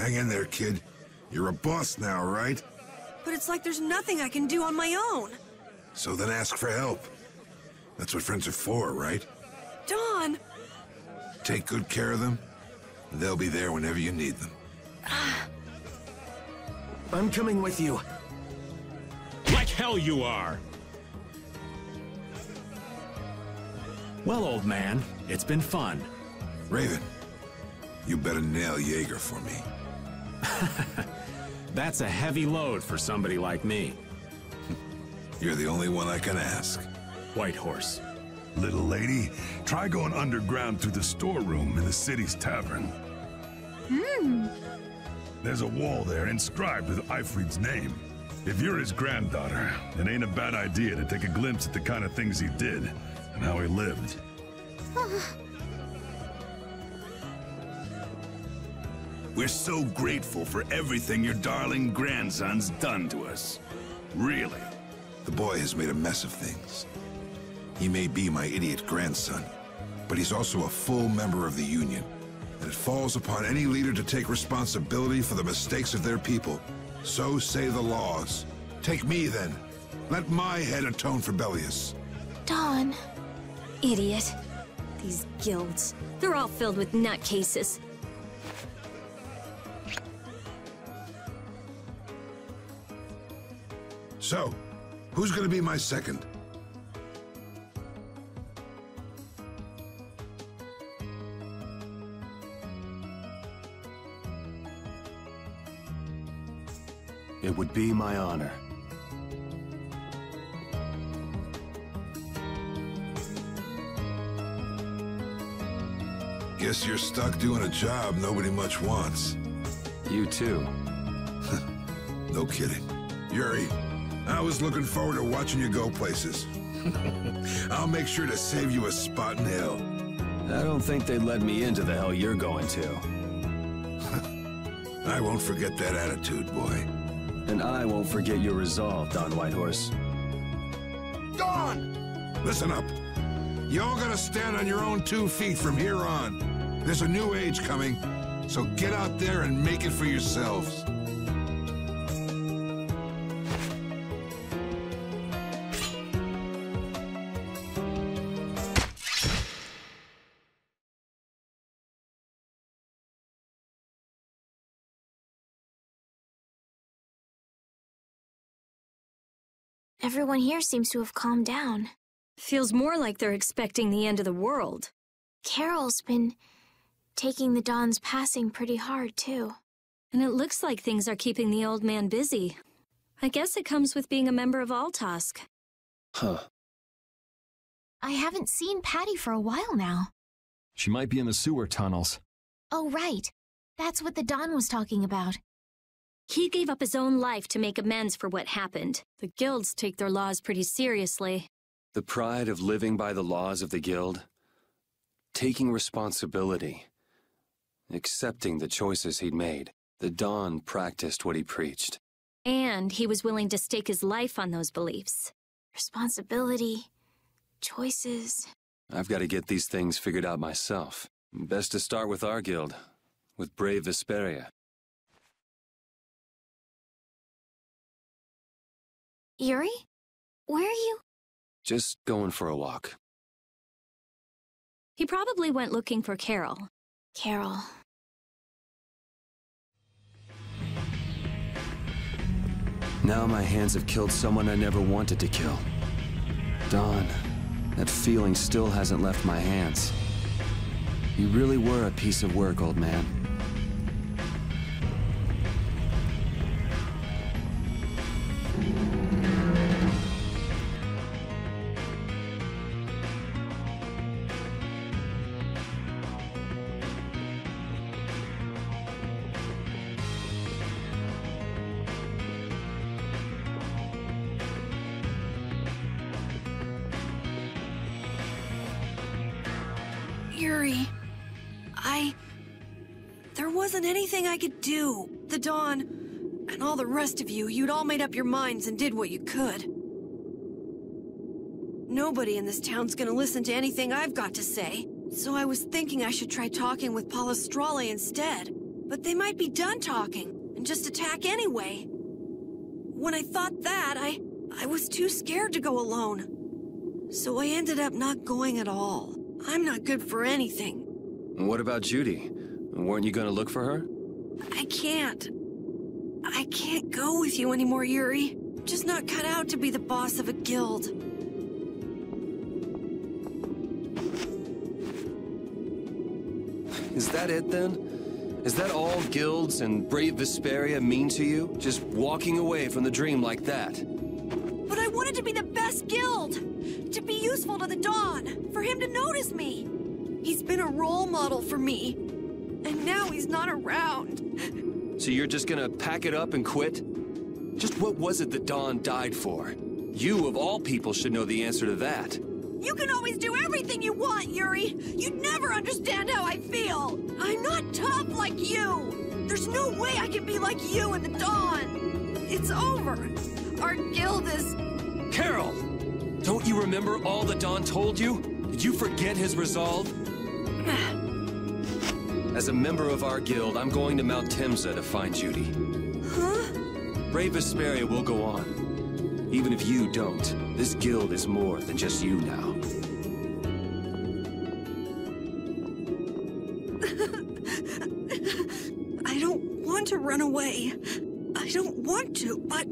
Hang in there, kid. You're a boss now, right? But it's like there's nothing I can do on my own. So then ask for help. That's what friends are for, right? Don! Take good care of them, and they'll be there whenever you need them. I'm coming with you. Like hell you are! Well, old man, it's been fun. Raven, you better nail Jaeger for me. That's a heavy load for somebody like me. You're the only one I can ask. White Horse. Little lady, try going underground through the storeroom in the city's tavern. There's a wall there inscribed with Eifried's name. If you're his granddaughter, it ain't a bad idea to take a glimpse at the kind of things he did and how he lived. We're so grateful for everything your darling grandson's done to us. Really. The boy has made a mess of things. He may be my idiot grandson, but he's also a full member of the Union. And it falls upon any leader to take responsibility for the mistakes of their people. So say the laws. Take me, then. Let my head atone for Bellius. Don. Idiot. These guilds. They're all filled with nutcases. So, who's gonna be my second? It would be my honor. Guess you're stuck doing a job nobody much wants. You too. No kidding. Yuri, I was looking forward to watching you go places. I'll make sure to save you a spot in hell. I don't think they'd let me into the hell you're going to. I won't forget that attitude, boy. And I won't forget your resolve, Don Whitehorse. Dawn! Listen up. You all gotta stand on your own 2 feet from here on. There's a new age coming, so get out there and make it for yourselves. Everyone here seems to have calmed down. Feels more like they're expecting the end of the world. Carol's been taking the Don's passing pretty hard, too. And it looks like things are keeping the old man busy. I guess it comes with being a member of Altosk. Huh. I haven't seen Patty for a while now. She might be in the sewer tunnels. Oh, right. That's what the Don was talking about. He gave up his own life to make amends for what happened. The guilds take their laws pretty seriously. The pride of living by the laws of the guild, taking responsibility, accepting the choices he'd made. The Don practiced what he preached. And he was willing to stake his life on those beliefs. Responsibility, choices. I've got to get these things figured out myself. Best to start with our guild, with brave Vesperia. Yuri? Where are you? Just going for a walk. He probably went looking for Carol. Carol. Now my hands have killed someone I never wanted to kill. Don, that feeling still hasn't left my hands. You really were a piece of work, old man. Yuri, there wasn't anything I could do. The Dawn, and all the rest of you, you'd all made up your minds and did what you could. Nobody in this town's gonna listen to anything I've got to say, so I was thinking I should try talking with Palestrale instead. But they might be done talking and just attack anyway. When I thought that, I was too scared to go alone. So I ended up not going at all. I'm not good for anything. What about Judy? Weren't you gonna look for her? I can't. I can't go with you anymore, Yuri. I'm just not cut out to be the boss of a guild. Is that it then? Is that all guilds and brave Vesperia mean to you? Just walking away from the dream like that? But I wanted to be the best guild! To be useful to the Dawn! For him to notice me! He's been a role model for me. And now he's not around. So you're just gonna pack it up and quit? Just what was it that Dawn died for? You, of all people, should know the answer to that. You can always do everything you want, Yuri! You'd never understand how I feel! I'm not tough like you! There's no way I can be like you and the Dawn! It's over! Our guild is... Carol! Don't you remember all that Dawn told you? Did you forget his resolve? As a member of our guild, I'm going to Mount Temza to find Judy. Huh? Brave Vesperia will go on. Even if you don't, this guild is more than just you now. I don't want to run away. I don't want to, but...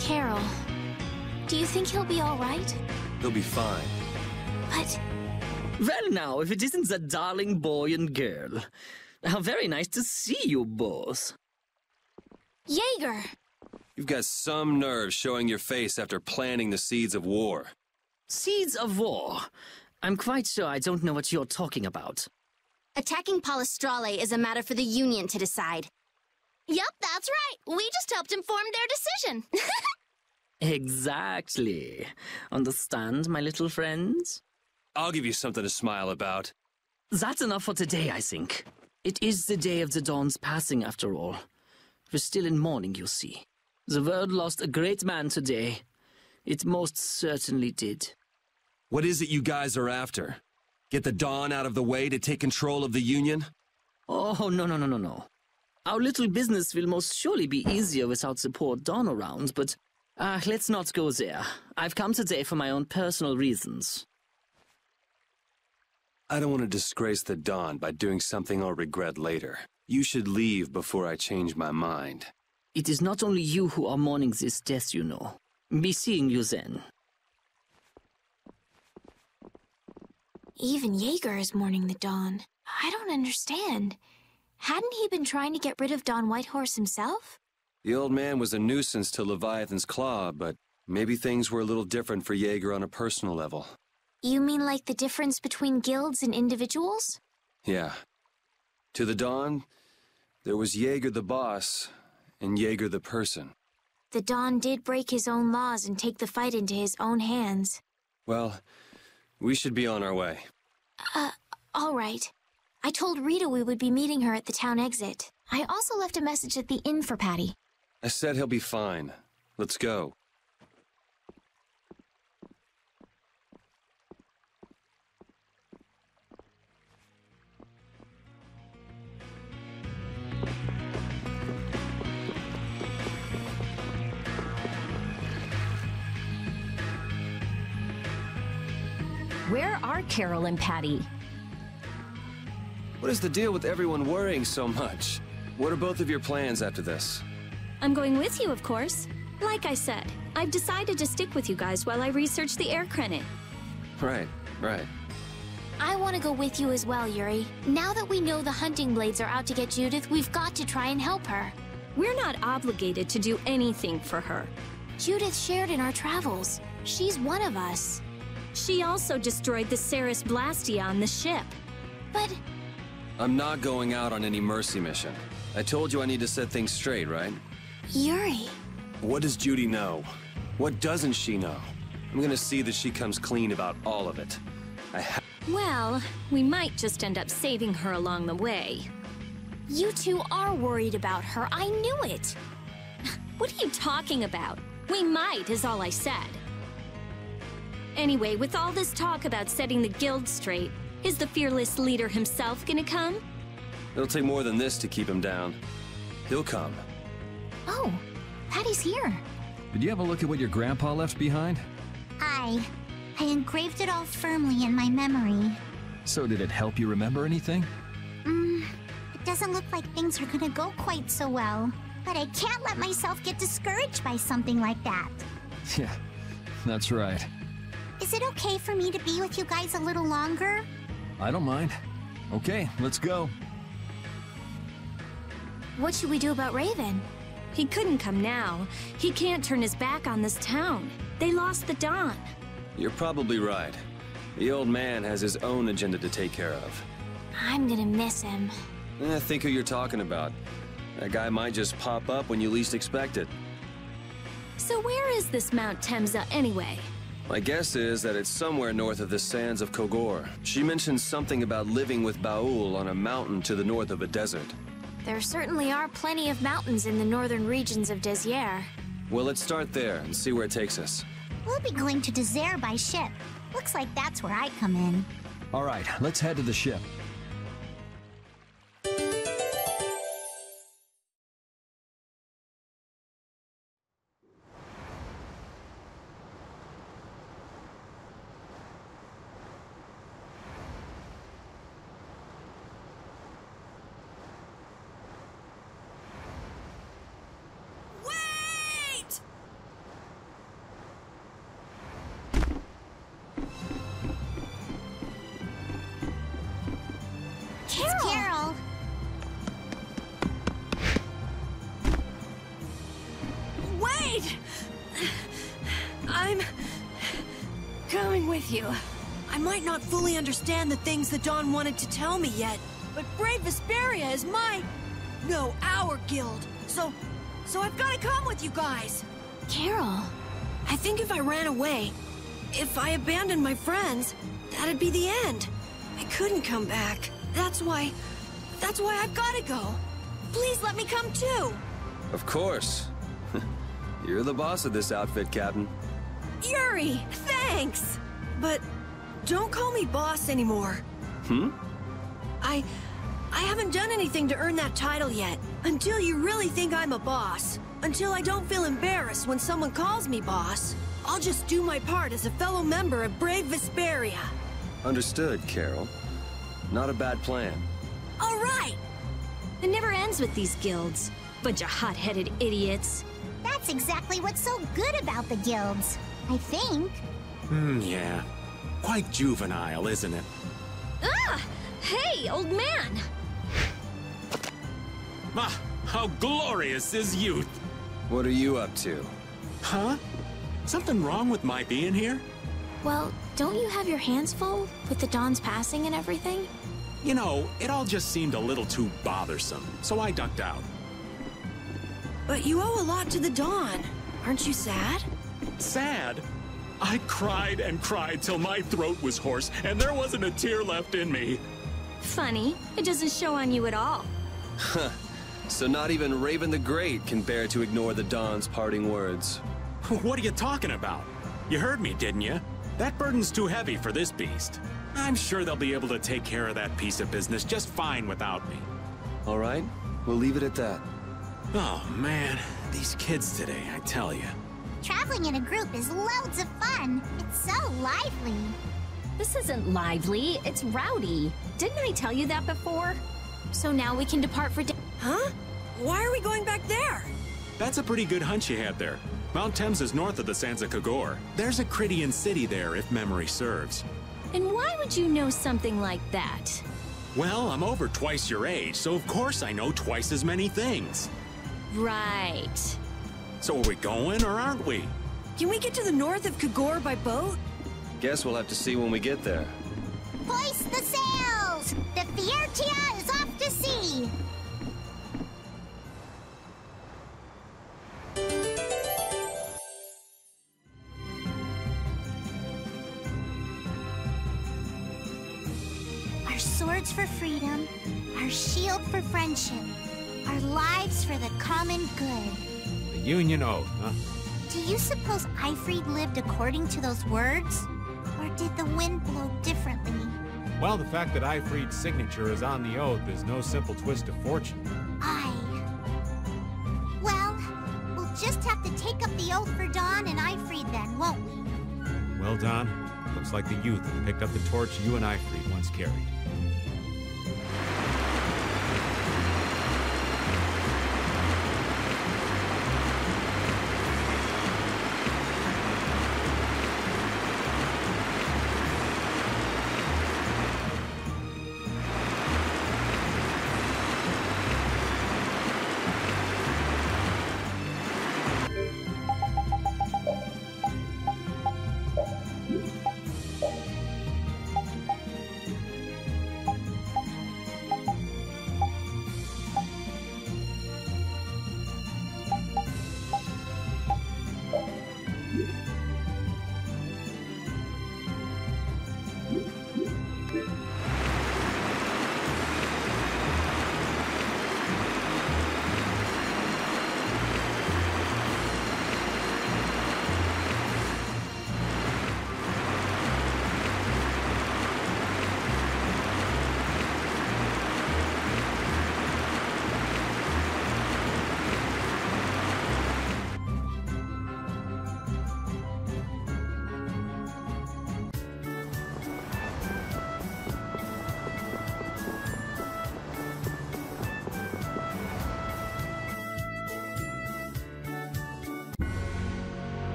Carol, do you think he'll be all right? He'll be fine. But... Well now, if it isn't the darling boy and girl. How very nice to see you both. Jaeger! You've got some nerve showing your face after planting the seeds of war. Seeds of war? I'm quite sure I don't know what you're talking about. Attacking Palestrale is a matter for the Union to decide. Yup, that's right. We just helped inform their decision. Exactly. Understand, my little friends? I'll give you something to smile about. That's enough for today, I think. It is the day of the Dawn's passing, after all. We're still in mourning, you see. The world lost a great man today. It most certainly did. What is it you guys are after? Get the Dawn out of the way to take control of the Union? Oh, no. Our little business will most surely be easier without support Dawn around, but let's not go there. I've come today for my own personal reasons. I don't want to disgrace the Dawn by doing something I'll regret later. You should leave before I change my mind. It is not only you who are mourning this death, you know. Be seeing you then. Even Jaeger is mourning the Dawn. I don't understand. Hadn't he been trying to get rid of Don Whitehorse himself? The old man was a nuisance to Leviathan's Claw, but maybe things were a little different for Jaeger on a personal level. You mean like the difference between guilds and individuals? Yeah. To the Dawn, there was Jaeger the boss, and Jaeger the person. The Dawn did break his own laws and take the fight into his own hands. Well, we should be on our way. All right. I told Rita we would be meeting her at the town exit. I also left a message at the inn for Patty. I said he'll be fine. Let's go. Where are Carol and Patty? What is the deal with everyone worrying so much? What are both of your plans after this? I'm going with you, of course. Like I said, I've decided to stick with you guys while I research the air credit. Right. I want to go with you as well, Yuri. Now that we know the hunting blades are out to get Judith, we've got to try and help her. We're not obligated to do anything for her. Judith shared in our travels. She's one of us. She also destroyed the Ceres Blastia on the ship. But... I'm not going out on any mercy mission. I told you I need to set things straight, right? Yuri... What does Judy know? What doesn't she know? I'm gonna see that she comes clean about all of it. Well, we might just end up saving her along the way. You two are worried about her. I knew it. What are you talking about? We might, is all I said. Anyway, with all this talk about setting the guild straight, is the fearless leader himself gonna come? It'll take more than this to keep him down. He'll come. Oh, Patty's here. Did you have a look at what your grandpa left behind? I engraved it all firmly in my memory. So did it help you remember anything? It doesn't look like things are gonna go quite so well. But I can't let myself get discouraged by something like that. Yeah, that's right. Is it okay for me to be with you guys a little longer? I don't mind. Okay, let's go. What should we do about Raven? He couldn't come now. He can't turn his back on this town. They lost the Dawn. You're probably right. The old man has his own agenda to take care of. I'm gonna miss him. Think who you're talking about. That guy might just pop up when you least expect it. So where is this Mount Temza anyway? My guess is that it's somewhere north of the sands of Kogor. She mentioned something about living with Baul on a mountain to the north of a desert. There certainly are plenty of mountains in the northern regions of Desier. Well, let's start there and see where it takes us. We'll be going to Desier by ship. Looks like that's where I come in. All right, let's head to the ship. Carol! Wait! I'm coming with you. I might not fully understand the things that Dawn wanted to tell me yet, but Brave Vesperia is our guild. So I've got to come with you guys. Carol. I think if I ran away, if I abandoned my friends, that'd be the end. I couldn't come back. That's why I've got to go. Please let me come too. Of course. You're the boss of this outfit, Captain. Yuri, thanks! But don't call me boss anymore. I haven't done anything to earn that title yet. Until you really think I'm a boss. Until I don't feel embarrassed when someone calls me boss. I'll just do my part as a fellow member of Brave Vesperia. Understood, Carol. Not a bad plan. All right! It never ends with these guilds. Bunch of hot-headed idiots. That's exactly what's so good about the guilds, I think. Yeah. Quite juvenile, isn't it? Ah! Hey, old man! Ah, how glorious is youth! What are you up to? Huh? Something wrong with my being here? Well, don't you have your hands full with the Dawn's passing and everything? You know, it all just seemed a little too bothersome, so I ducked out. But you owe a lot to the Dawn. Aren't you sad? Sad? I cried and cried till my throat was hoarse, and there wasn't a tear left in me. Funny, it doesn't show on you at all. Huh. So not even Raven the Great can bear to ignore the Dawn's parting words. What are you talking about? You heard me, didn't you? That burden's too heavy for this beast. I'm sure they'll be able to take care of that piece of business just fine without me. All right, we'll leave it at that. Oh, man. These kids today, I tell you. Traveling in a group is loads of fun. It's so lively. This isn't lively, it's rowdy. Didn't I tell you that before? So now we can depart for Huh? Why are we going back there? That's a pretty good hunch you had there. Mount Temza is north of the Sands of Kagor. There's a Krydian city there, if memory serves. And why would you know something like that? Well, I'm over twice your age, so of course I know twice as many things. Right. So are we going or aren't we? Can we get to the north of Kagor by boat? Guess we'll have to see when we get there. Hoist the sails! The Fiertia is off to sea! Our swords for freedom, our shield for friendship, our lives for the common good. The Union Oath, huh? Do you suppose Ifrid lived according to those words? Or did the wind blow differently? Well, the fact that Ifrid's signature is on the oath is no simple twist of fortune. Well, we'll just have to take up the oath for Dawn and Ifrid then, won't we? Well, Don, looks like the youth have picked up the torch you and Ifrid once carried.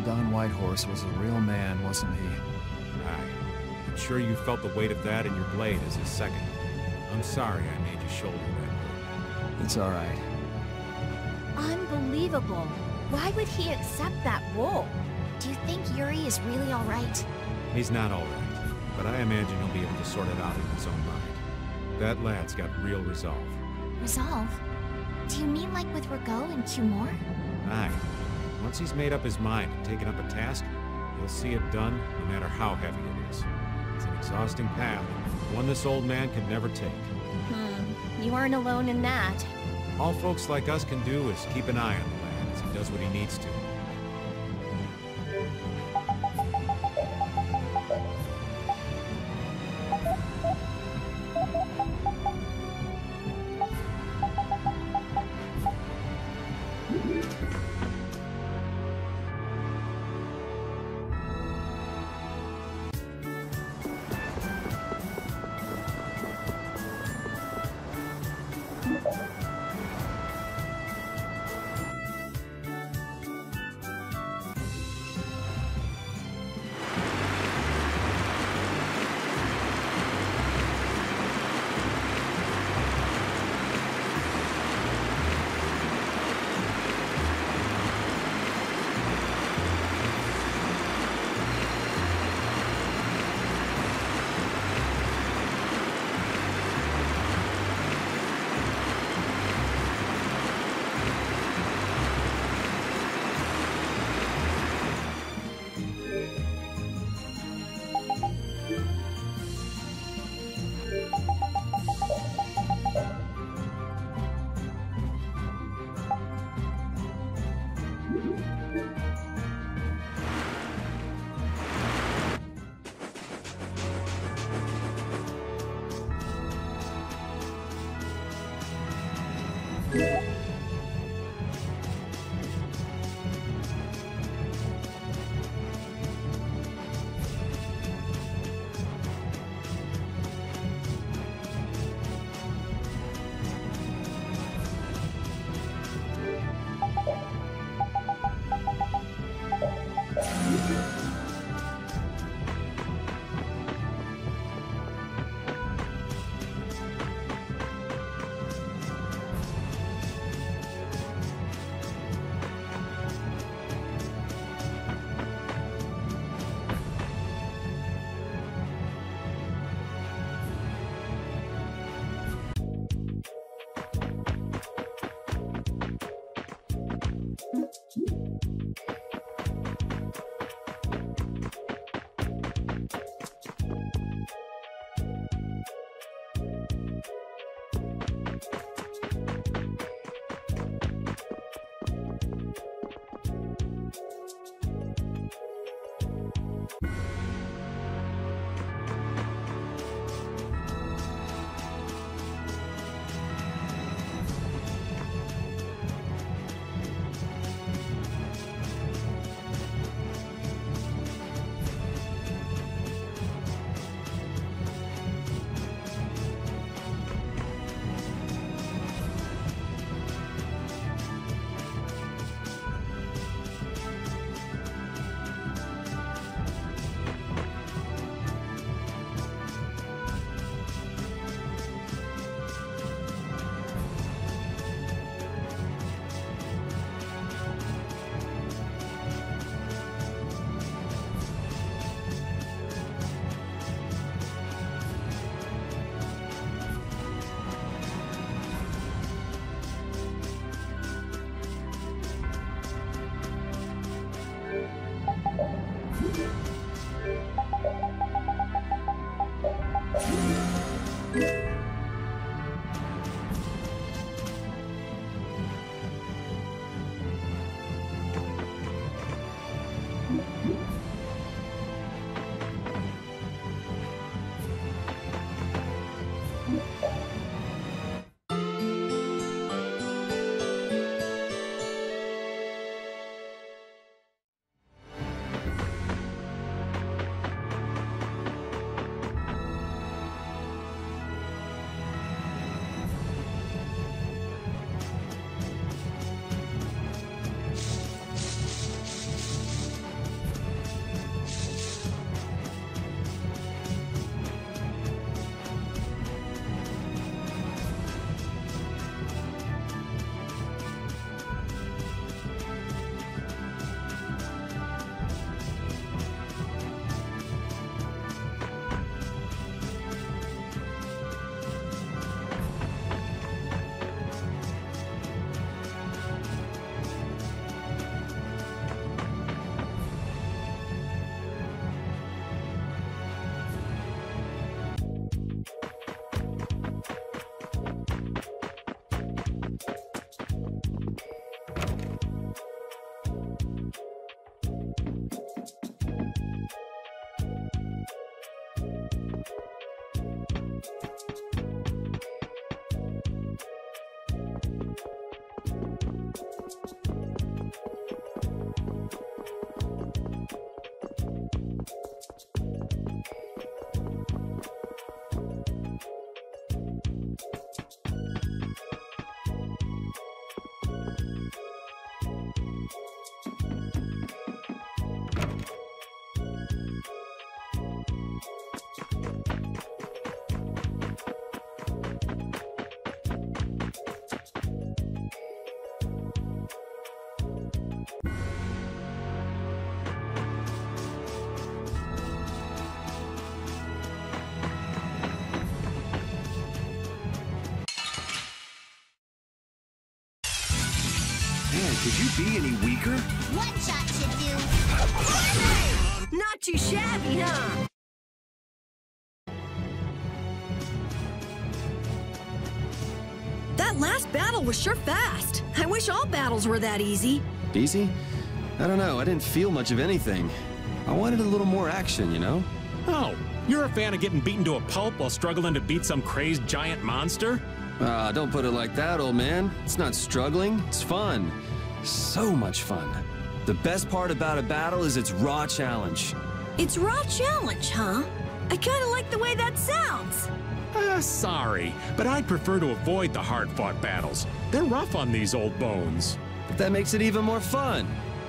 Don Whitehorse was a real man, wasn't he? Aye. I'm sure you felt the weight of that in your blade as his second. I'm sorry I made you shoulder that. It's all right. Unbelievable. Why would he accept that role? Do you think Yuri is really all right? He's not all right, but I imagine he'll be able to sort it out in his own mind. That lad's got real resolve. Resolve? Do you mean like with Rago and Cumore? Aye. Once he's made up his mind and taken up a task, he'll see it done no matter how heavy it is. It's an exhausting path, one this old man could never take. You aren't alone in that. All folks like us can do is keep an eye on the lad as he does what he needs to. Could you be any weaker? One shot should do. Not too shabby, huh? That last battle was sure fast. I wish all battles were that easy. Easy? I don't know, I didn't feel much of anything. I wanted a little more action, you know? Oh, you're a fan of getting beaten to a pulp while struggling to beat some crazed giant monster? Ah, don't put it like that, old man. It's not struggling, it's fun. So much fun. The best part about a battle is its raw challenge. It's raw challenge, huh? I kinda like the way that sounds. Sorry, but I'd prefer to avoid the hard-fought battles. They're rough on these old bones. But that makes it even more fun.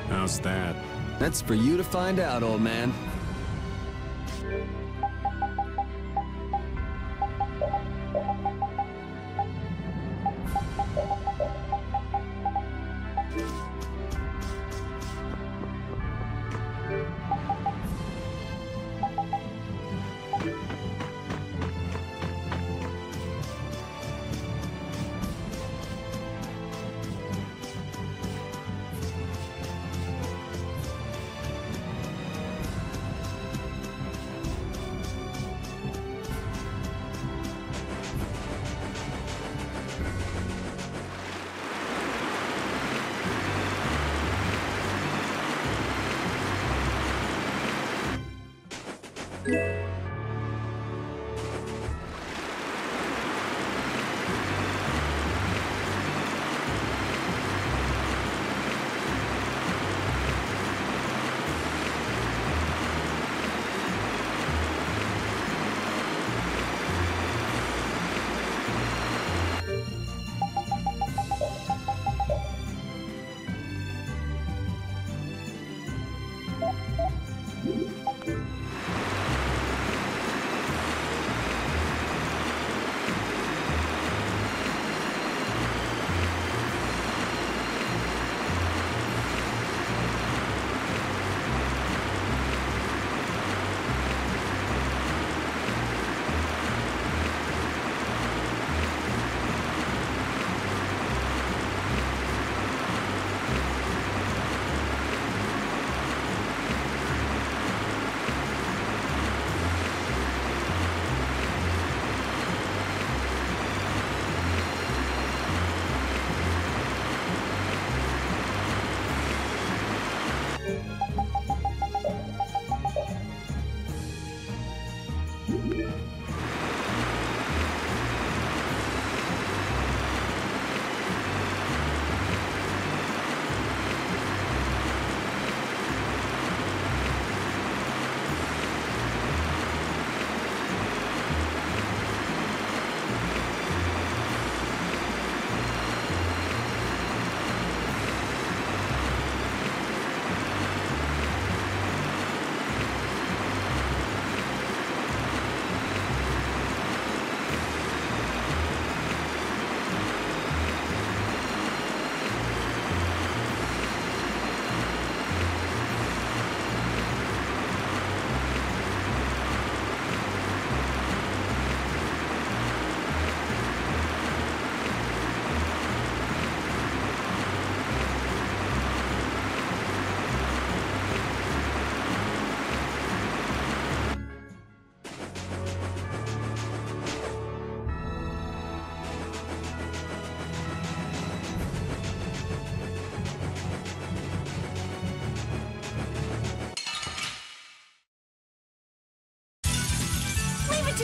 How's that? That's for you to find out, old man. To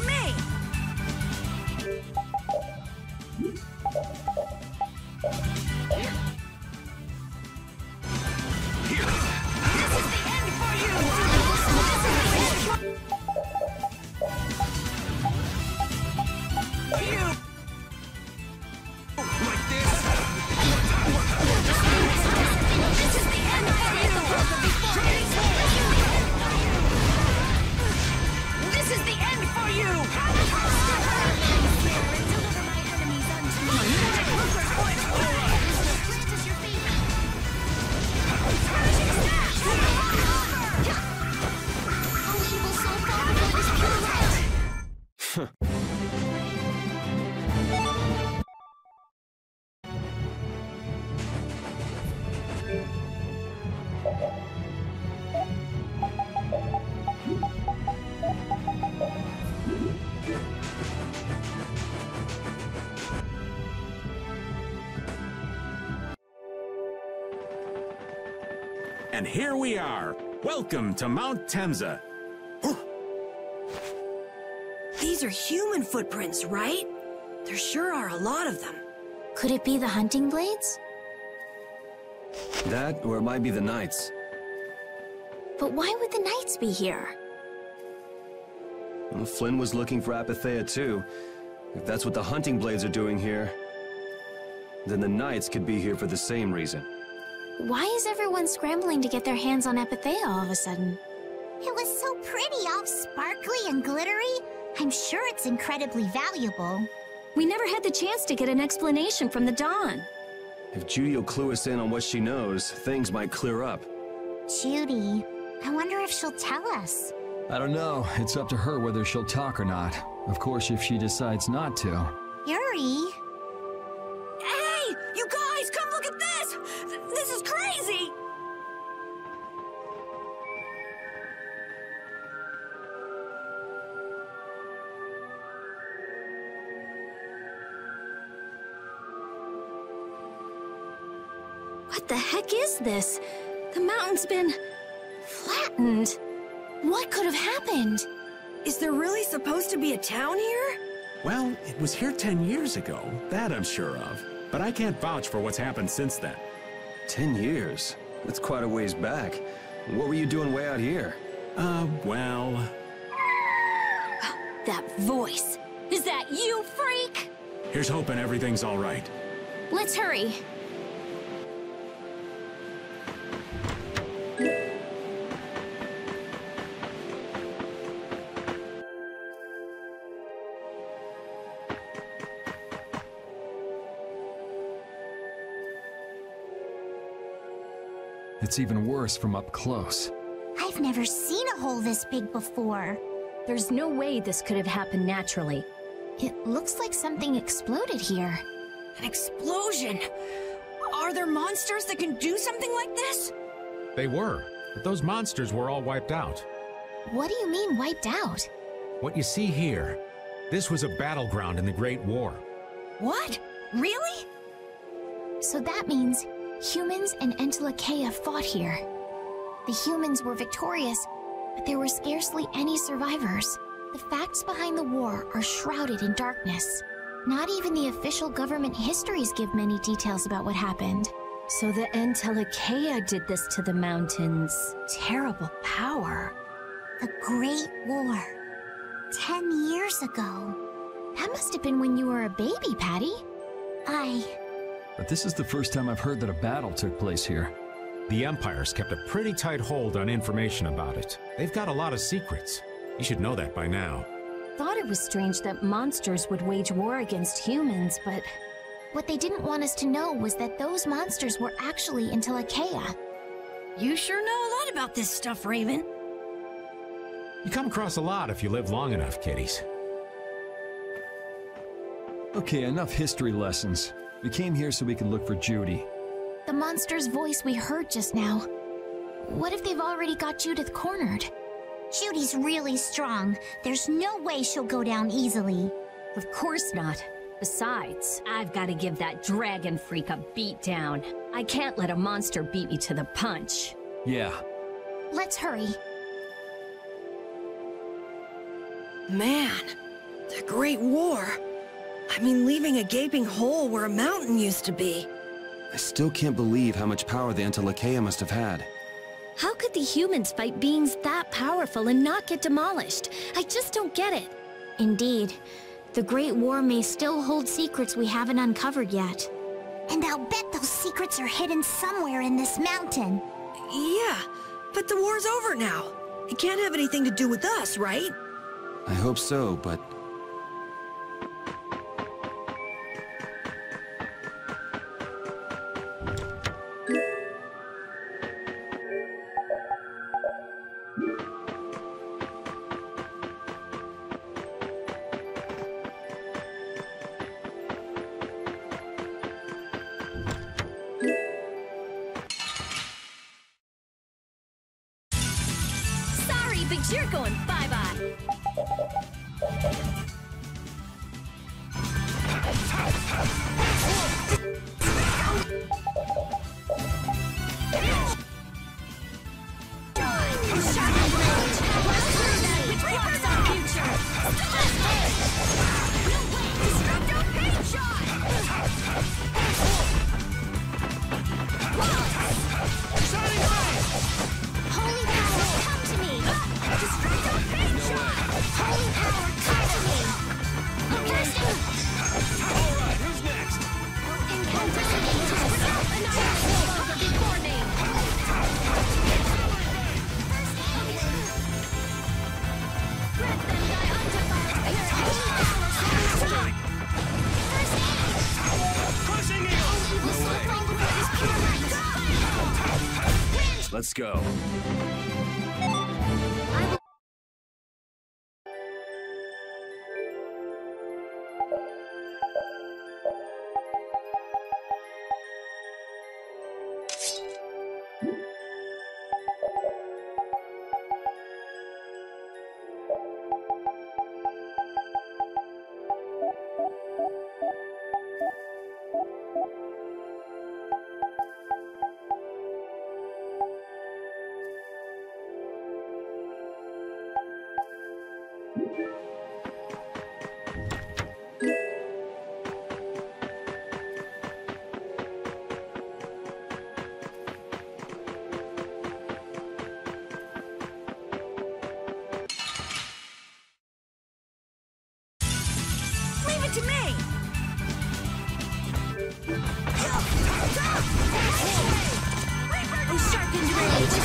me! And here we are. Welcome to Mount Temza. These are human footprints, right? There sure are a lot of them. Could it be the hunting blades? That, or it might be the Knights. But why would the Knights be here? Well, Flynn was looking for Apatheia too. If that's what the hunting blades are doing here, then the Knights could be here for the same reason. Why is everyone scrambling to get their hands on Apatheia all of a sudden? It was so pretty, all sparkly and glittery. I'm sure it's incredibly valuable. We never had the chance to get an explanation from the Dawn. If Judy will clue us in on what she knows, things might clear up. Judy, I wonder if she'll tell us. I don't know. It's up to her whether she'll talk or not. Of course, if she decides not to. Yuri? Hey! You guys, come look at this! This is crazy! What the heck is this? The mountain's been flattened. What could have happened? Is there really supposed to be a town here? Well, it was here 10 years ago, that I'm sure of. But I can't vouch for what's happened since then. 10 years? That's quite a ways back. What were you doing way out here? Well... That voice! Is that you, freak? Here's hoping everything's all right. Let's hurry. It's even worse from up close. I've never seen a hole this big before. There's no way this could have happened naturally. It looks like something exploded here. An explosion! Are there monsters that can do something like this? They were, but those monsters were all wiped out. What do you mean, wiped out? What you see here, this was a battleground in the Great War. What? Really? So that means humans and Entelekea fought here. The humans were victorious, but there were scarcely any survivors. The facts behind the war are shrouded in darkness. Not even the official government histories give many details about what happened. So the Entelekea did this to the mountains. Terrible power. The Great War. 10 years ago. That must have been when you were a baby, Patty. But this is the first time I've heard that a battle took place here. The Empire's kept a pretty tight hold on information about it. They've got a lot of secrets. You should know that by now. Thought it was strange that monsters would wage war against humans, but... What they didn't want us to know was that those monsters were actually Entelekea. You sure know a lot about this stuff, Raven. You come across a lot if you live long enough, kiddies. Okay, enough history lessons. We came here so we could look for Judy. The monster's voice we heard just now. What if they've already got Judith cornered? Judy's really strong. There's no way she'll go down easily. Of course not. Besides, I've got to give that dragon freak a beat down. I can't let a monster beat me to the punch. Yeah. Let's hurry. Man, the Great War. I mean, leaving a gaping hole where a mountain used to be. I still can't believe how much power the Entelekea must have had. How could the humans fight beings that powerful and not get demolished? I just don't get it. Indeed. The Great War may still hold secrets we haven't uncovered yet. And I'll bet those secrets are hidden somewhere in this mountain. Yeah, but the war's over now. It can't have anything to do with us, right? I hope so, but... Sorry, but you're going bye-bye. Let's go. Leave it to me! Oh, sharpened rage!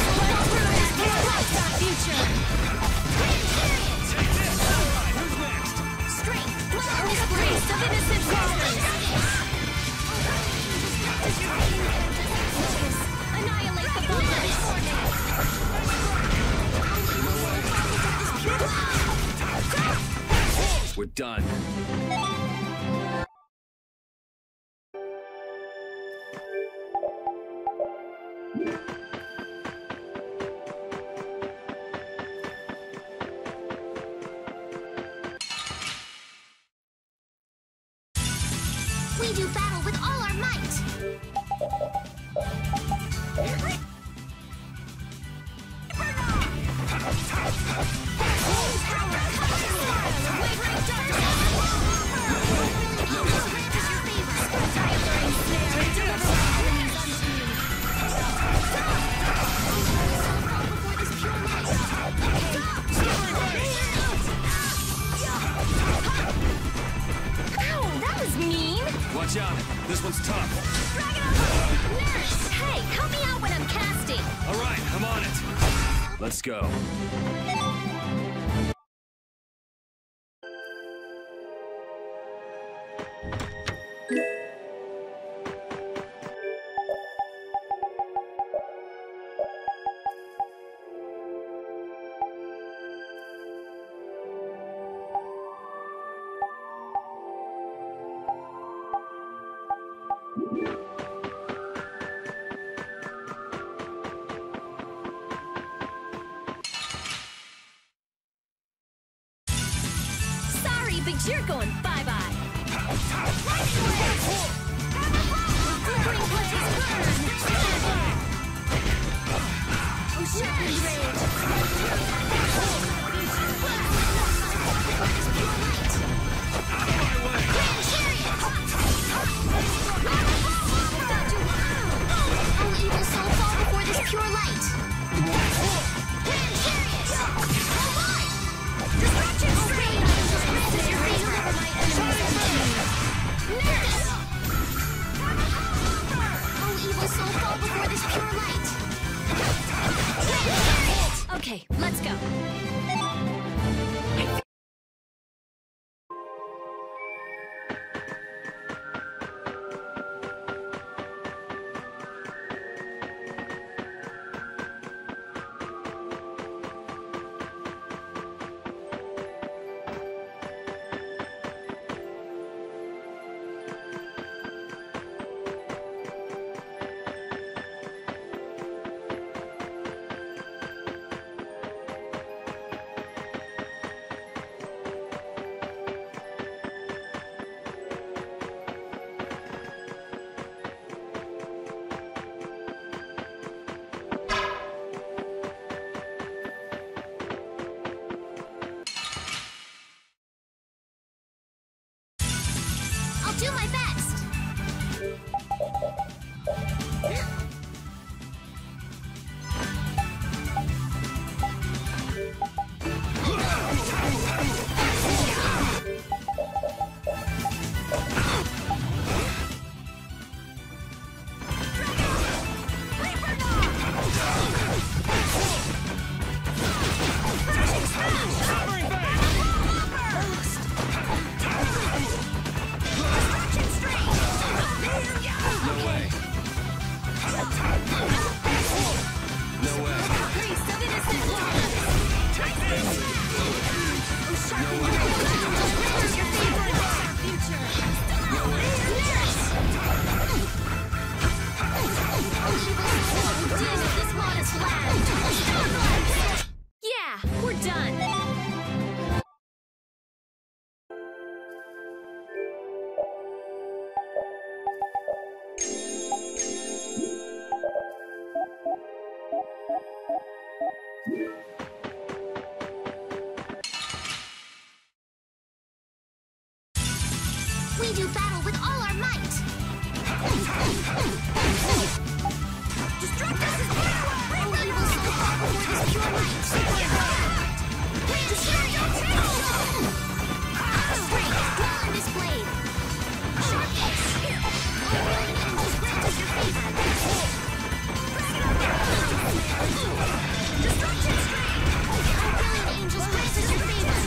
Let's our future! Who's next? Strength! Glorious grace of innocent flawless! Annihilate the bubbles! We're done. We do battle with all our might! Ow, that was mean! Watch out. This one's tough. Nurse! Hey, help me out when I'm casting! All right, I'm on it. Let's go. Sorry, but you're going bye-bye! Flickering blades burn! Oh, sharpened rage! Oh, evil soul, fall before this pure light! Destruction straight! Your fate over my enemies. Nurse! Oh, evil soul, fall before this pure light! Okay, let's go. I'll do my best! Yeah, we're done. We do battle with all our might! Destruct us is power! Only evil soul fought before this pure might! Destroy your tail! Strength, dwell in this blade! Sharp edge! Brilliant angels grant us your favor! Destruction strength! Brilliant angels grant us your favor!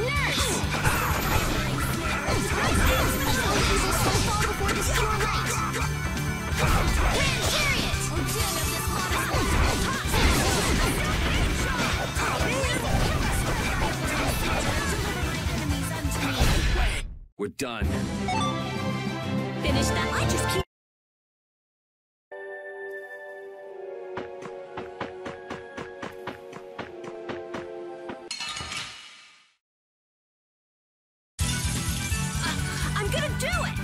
Nurse! Only evil soul fall before this pure light! Grand chariot! Odin of this modest We're done. Finish that. I just keep. I'm gonna do it!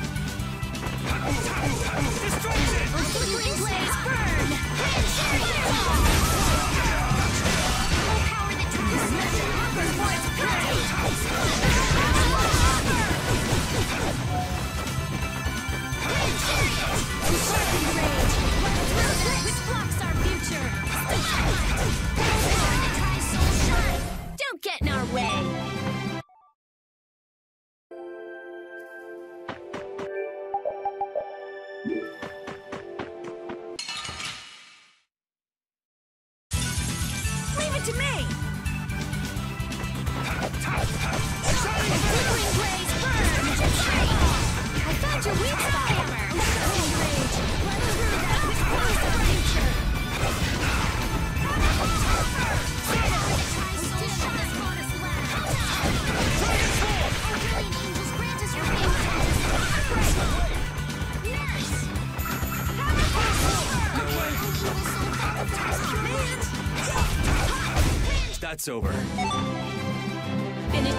Destruction! Flickering blaze, burn! Grand chariot! Full power that drives magic hunger for its Grand chariot! Sharpened rage! Which blocks our future! Full power that drives soul shine! Don't get in our way. Leave it to me! Flickering blaze, burn! I found your weak spot! Sharpened rage! Run through that which blocks our future! Power that drives soul shine! Our brilliant angels grant us your favor! Nurse! Evil soul fall before this pure light! That's over. Finish.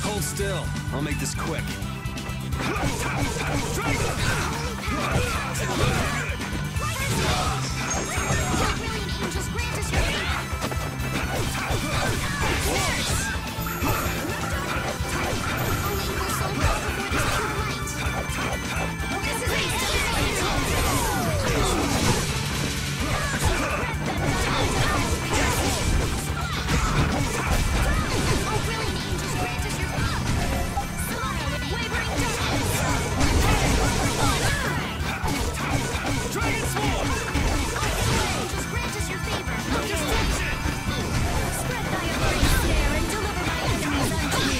Hold still. I'll make this quick. Brilliant angels grant us your favor! Only evil soul fall before this pure light! This is Oh, brilliant angels grant us your favor! Wavering darkness! Dragon Sword! Angels grant us your favor! Spread thy ablaze snare and deliver my enemies unto me!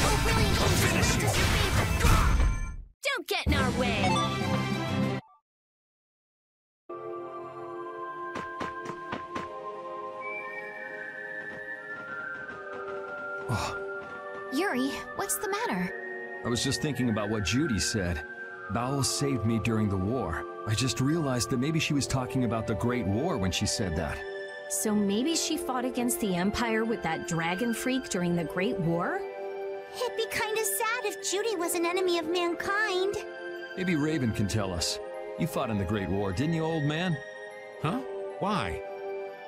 Oh, brilliant angels grant us your favor! Don't get in our way. Yuri, what's the matter? I was just thinking about what Judy said. Bowel saved me during the war. I just realized that maybe she was talking about the Great War when she said that. So maybe she fought against the Empire with that dragon freak during the Great War? It'd be kinda sad if Judy was an enemy of mankind. Maybe Raven can tell us. You fought in the Great War, didn't you, old man? Huh? Why?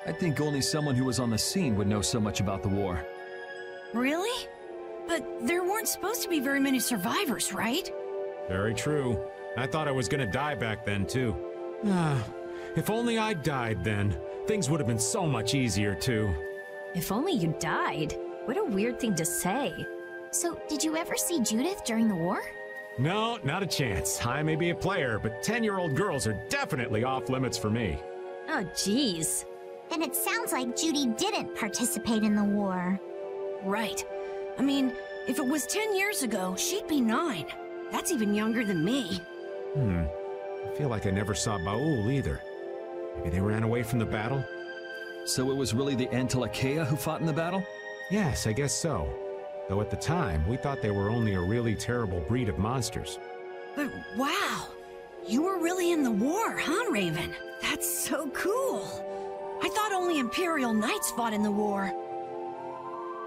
I think only someone who was on the scene would know so much about the war. Really? But there weren't supposed to be very many survivors, right? Very true. I thought I was gonna die back then, too. If only I died then, things would have been so much easier, too. If only you died. What a weird thing to say. So, did you ever see Judith during the war? No, not a chance. I may be a player, but 10-year-old girls are definitely off limits for me. Oh, jeez. Then it sounds like Judy didn't participate in the war. Right. I mean, if it was 10 years ago, she'd be 9. That's even younger than me. I feel like I never saw Baul either. Maybe they ran away from the battle? So it was really the Entelakea who fought in the battle? Yes, I guess so. Though at the time, we thought they were only a really terrible breed of monsters. But wow, you were really in the war, huh, Raven? That's so cool. I thought only Imperial Knights fought in the war.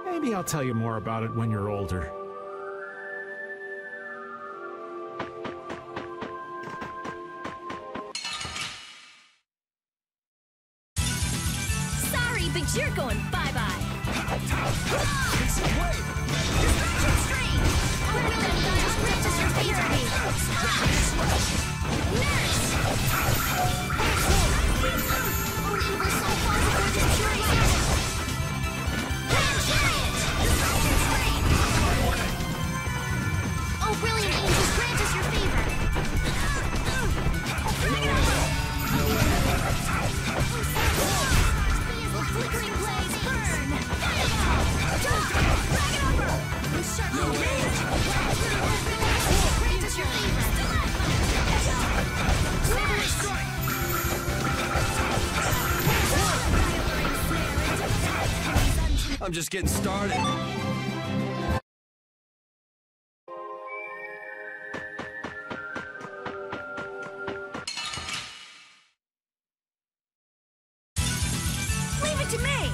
Maybe I'll tell you more about it when you're older. Sorry, but you're going bye-bye. Oh, brilliant angels, grant us your favor. Flickering blaze, burn! Drag it over! Grant us your favor. I'm just getting started. Leave it to me!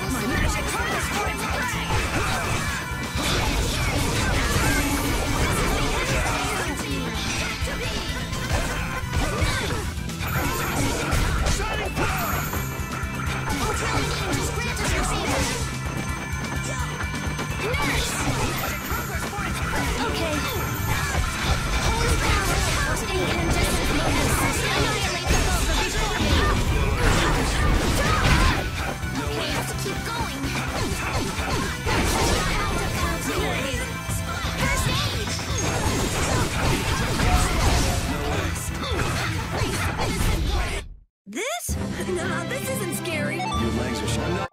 My magic harness for its This? No, this isn't scary. Your legs are shot.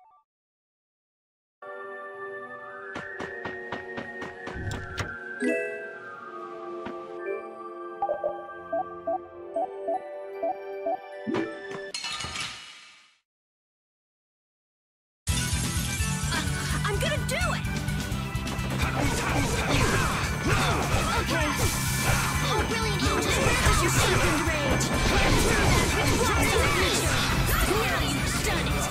I'm gonna do it! Okay. Oh, brilliant angels, grant us your serpent rage. Burn through that with blast of nature. Now you've done it.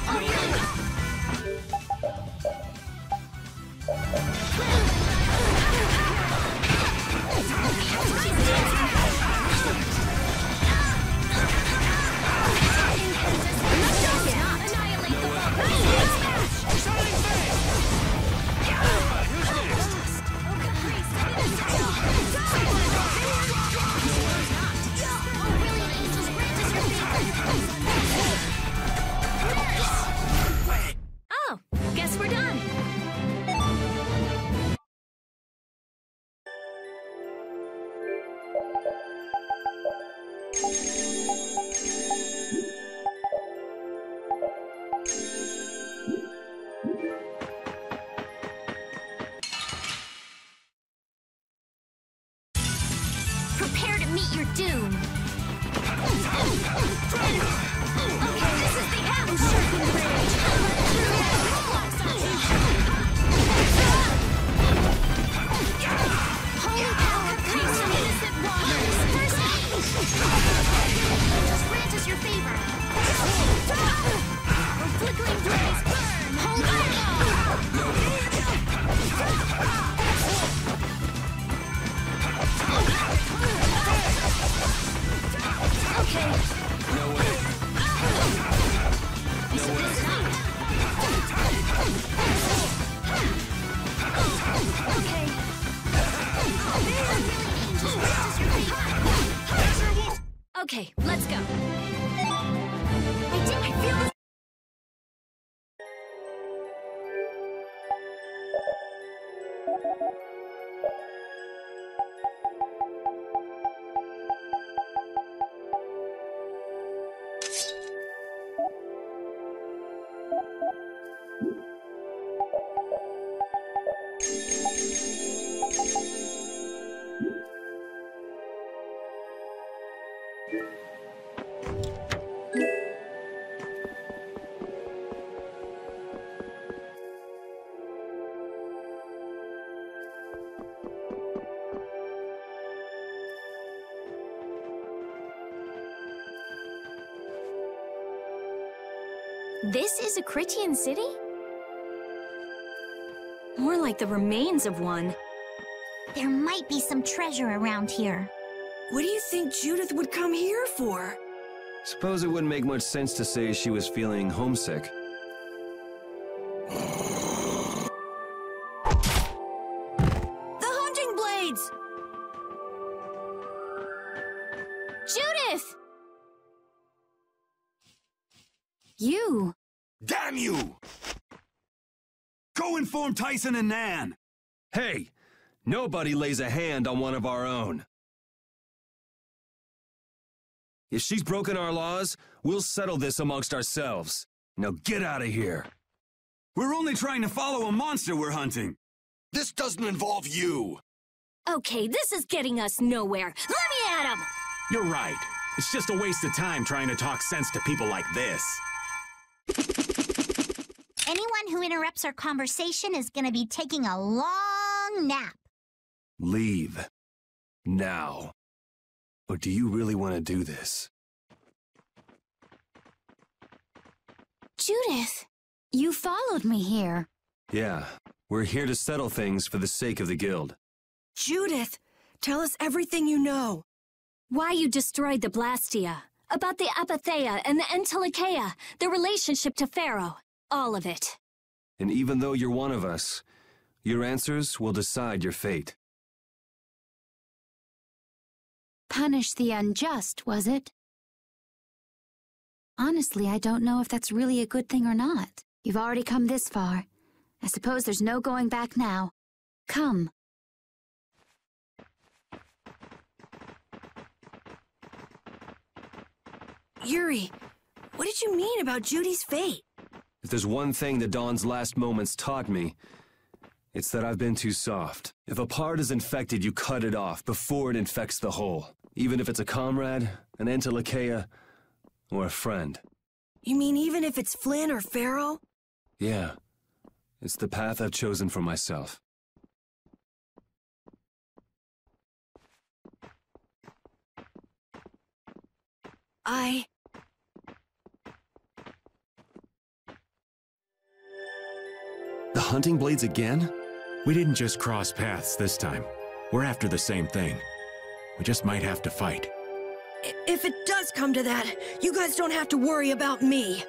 Are you Oh, guess we're done. prepare to meet your doom? Okay, this is the Atom Serpent Rage. Holy power comes from innocent waters. Just grant us your favor. Flickering blaze, burn! Holy Okay. No way. No way. Okay, let's go. This is a Critian city? More like the remains of one. There might be some treasure around here. What do you think Judith would come here for? Suppose it wouldn't make much sense to say she was feeling homesick. The hunting blades! Judith! You! Damn you! Go inform Tisen and Nan! Hey! Nobody lays a hand on one of our own. If she's broken our laws, we'll settle this amongst ourselves. Now get out of here. We're only trying to follow a monster we're hunting. This doesn't involve you. Okay, this is getting us nowhere. Let me at him! You're right. It's just a waste of time trying to talk sense to people like this. Anyone who interrupts our conversation is gonna be taking a long nap. Leave. Now. Or do you really want to do this? Judith, you followed me here. Yeah, we're here to settle things for the sake of the guild. Judith, tell us everything you know. Why you destroyed the Blastia, about the Apatheia and the Entelikeia, the relationship to Pharaoh, all of it. And even though you're one of us, your answers will decide your fate. Punish the unjust, was it? Honestly, I don't know if that's really a good thing or not. You've already come this far. I suppose there's no going back now. Come. Yuri, what did you mean about Judy's fate? If there's one thing the Dawn's last moments taught me, it's that I've been too soft. If a part is infected, you cut it off before it infects the whole. Even if it's a comrade, an Entelikeia, or a friend. You mean even if it's Flynn or Pharaoh? Yeah. It's the path I've chosen for myself. The hunting blades again? We didn't just cross paths this time. We're after the same thing. We just might have to fight. If it does come to that, you guys don't have to worry about me.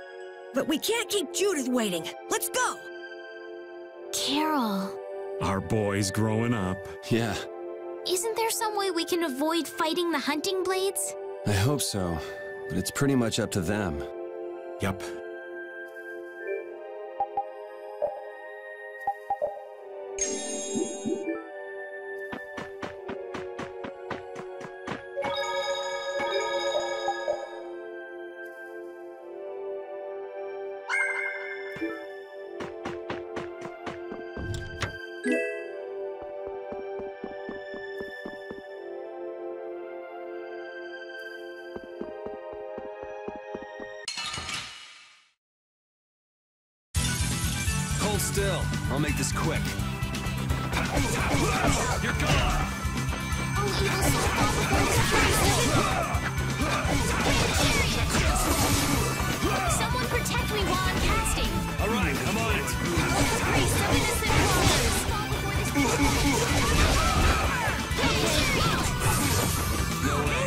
But we can't keep Judith waiting. Let's go! Carol. Our boy's growing up. Yeah. Isn't there some way we can avoid fighting the hunting blades? I hope so, but it's pretty much up to them. Yup. Hold still. I'll make this quick. You're gone! Someone protect me while I'm casting. All right, I'm on it. Praise some innocent waters. No way.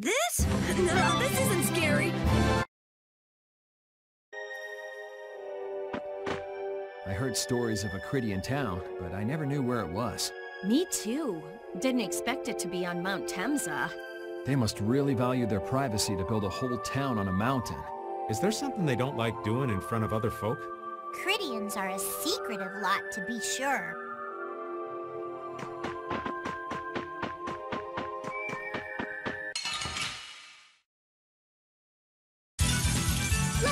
This? No, this isn't scary. I heard stories of a Critian town, but I never knew where it was. Me too. Didn't expect it to be on Mount Temza. They must really value their privacy to build a whole town on a mountain. Is there something they don't like doing in front of other folk? Critians are a secretive lot, to be sure.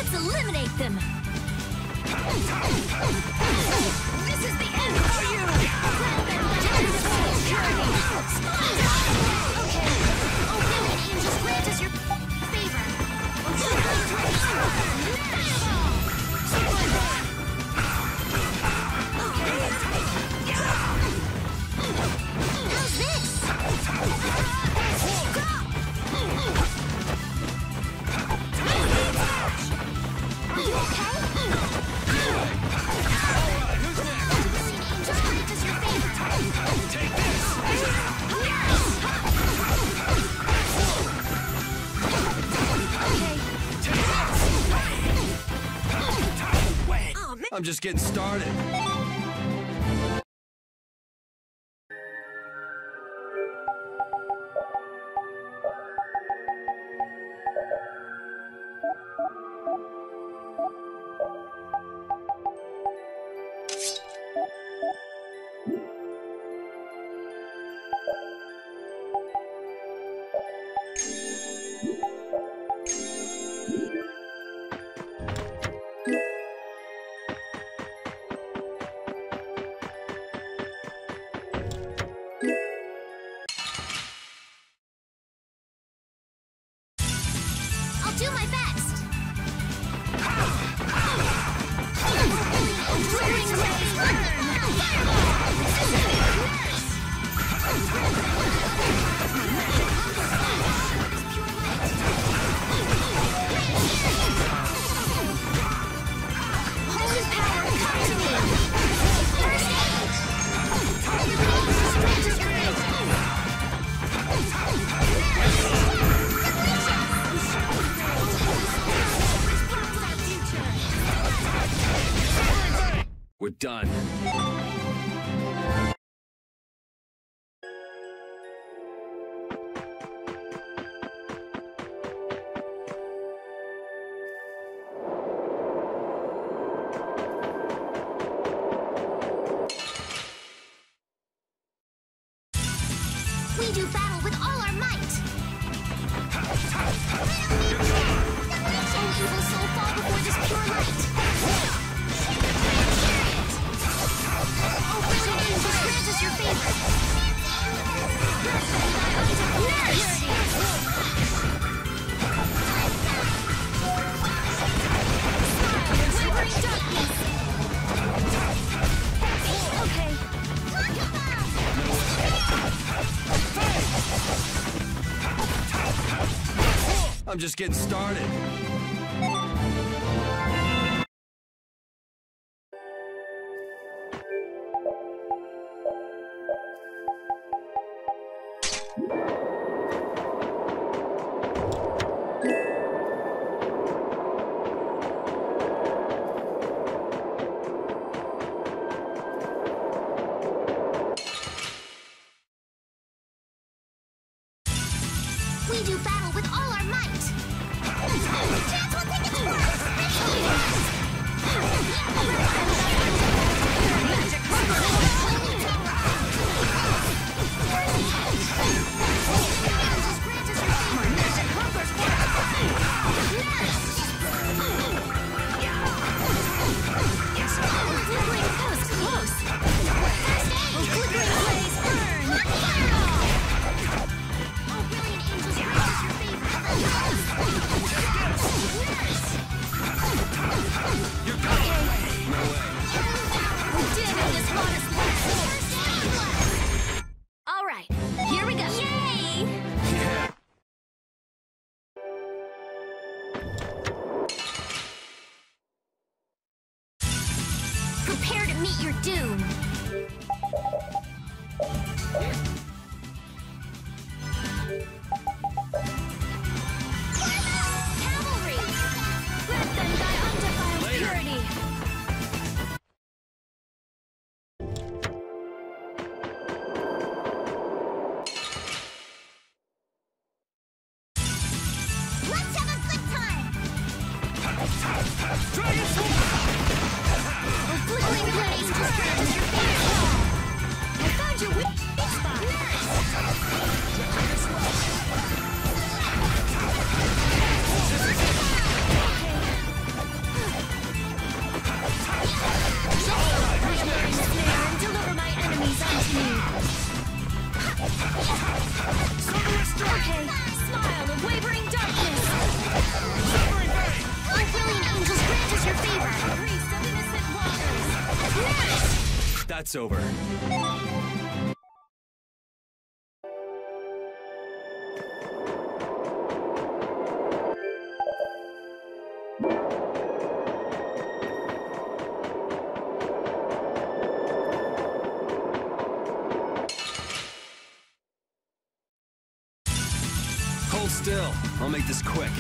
Let's eliminate them! This is the end for you! Okay. Obedient angels grant us your favor. How's this? Are you okay? I'm just getting started. I'll do my best. Holy power, come to me. First aid. We're done. We do battle with all our might. Oh, evil soul, fall before this pure light. Oh, brilliant angels, grant us your favor. Quivering darkness. Okay. I'm just getting started. We do battle with all our might. Chance will take its course. All right, here we go. Yay! Prepare to meet your doom. Cavalry! Grant them thy undefiled purity. Let's have a good time! Oh, flickering good angels, grant us your favor. I found your weak spot. okay. Smile of wavering darkness. Oh, brilliant angels, grant us your favor! Priest of innocent waters. That's over. Hold still. I'll make this quick.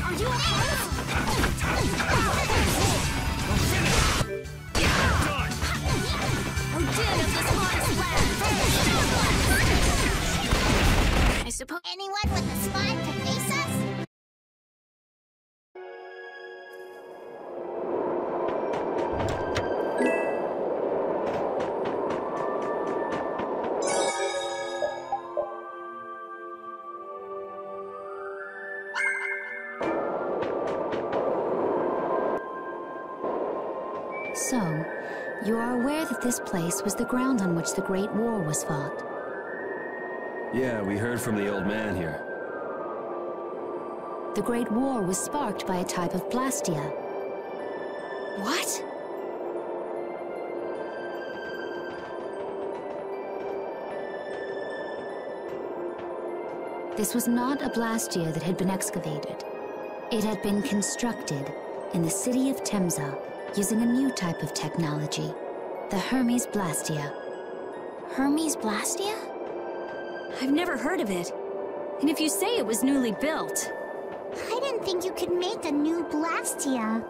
Are you I suppose anyone with a spine to face us? So, you are aware that this place was the ground on which the Great War was fought? Yeah, we heard from the old man here. The Great War was sparked by a type of Blastia. What? This was not a Blastia that had been excavated. It had been constructed in the city of Temza using a new type of technology, the Hermes Blastia. Hermes Blastia? I've never heard of it. And if you say it was newly built... I didn't think you could make a new Blastia.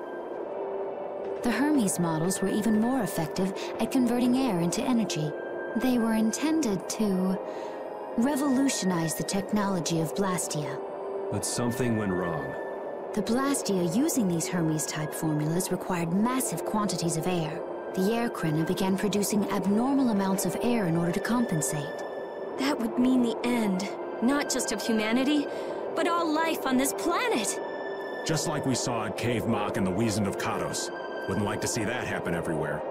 The Hermes models were even more effective at converting air into energy. They were intended to revolutionize the technology of Blastia. But something went wrong. The Blastia using these Hermes-type formulas required massive quantities of air. The Airkrina began producing abnormal amounts of air in order to compensate. That would mean the end, not just of humanity, but all life on this planet. Just like we saw at Cave Mach and the Wiesen of Kados. Wouldn't like to see that happen everywhere.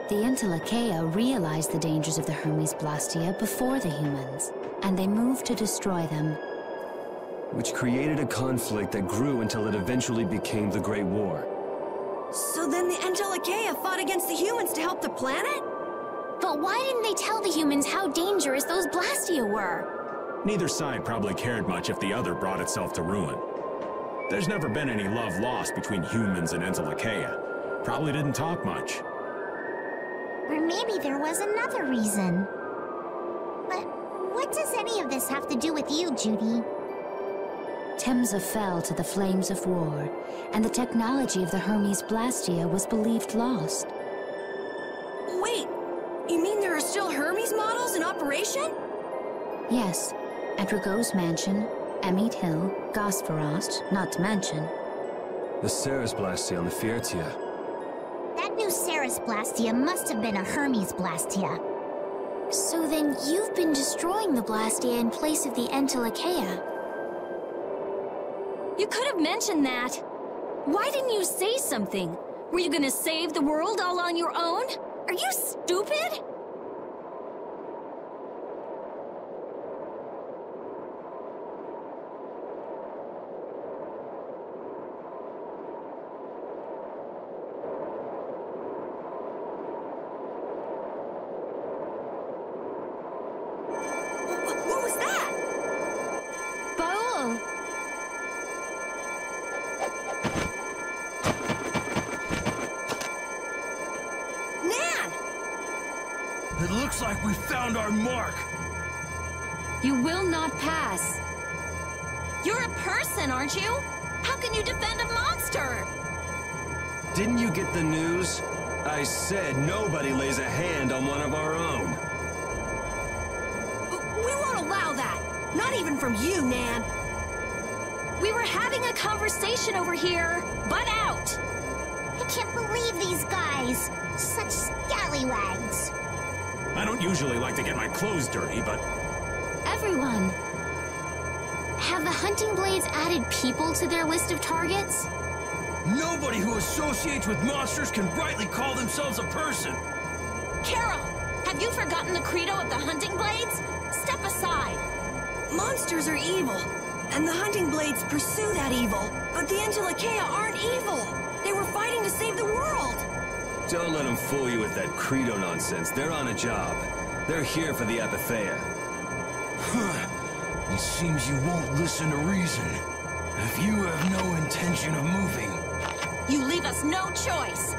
The Entelekea realized the dangers of the Hermes Blastia before the humans, and they moved to destroy them. Which created a conflict that grew until it eventually became the Great War. So then the Entelekea fought against the humans to help the planet? But why didn't they tell the humans how dangerous those Blastia were? Neither side probably cared much if the other brought itself to ruin. There's never been any love lost between humans and Entelekea. Probably didn't talk much. Or maybe there was another reason. But what does any of this have to do with you, Judy? Temza fell to the flames of war, and the technology of the Hermes Blastia was believed lost. Wait, you mean there are still Hermes models in operation? Yes, at Rago's mansion, Emmeet Hill, Gosferost, not to mention. The Ceres Blastia on the Fiertia. That new Ceres Blastia must have been a Hermes Blastia. So then you've been destroying the Blastia in place of the Entelekea. You could have mentioned that. Why didn't you say something? Were you gonna save the world all on your own? Are you stupid? What was that? Baul! Nan! It looks like we found our mark. You will not pass. You're a person, aren't you? How can you defend a monster? Didn't you get the news? I said nobody lays a hand on one of our own. We won't allow that. Not even from you, Nan. We were having a conversation over here. Butt out! I can't believe these guys. Such scallywags. I don't usually like to get my clothes dirty, but... Everyone. Have the hunting blades added people to their list of targets? Nobody who associates with monsters can rightly call themselves a person. Carol, have you forgotten the credo of the hunting blades? Step aside. Monsters are evil, and the hunting blades pursue that evil. But the Entelakea aren't evil. They were fighting to save the world. Don't let them fool you with that credo nonsense. They're on a job. They're here for the Epithea. It seems you won't listen to reason. If you have no intention of moving... You leave us no choice.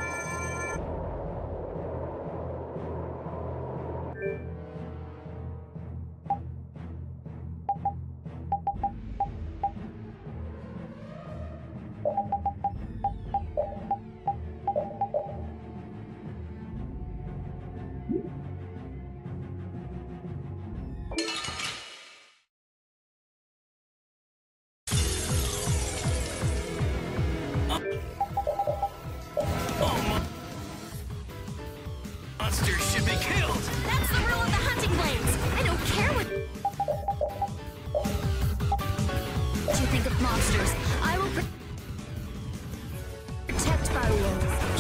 Monsters should be killed! That's the rule of the hunting blades. I don't care what you think of monsters. I will protect Barrio,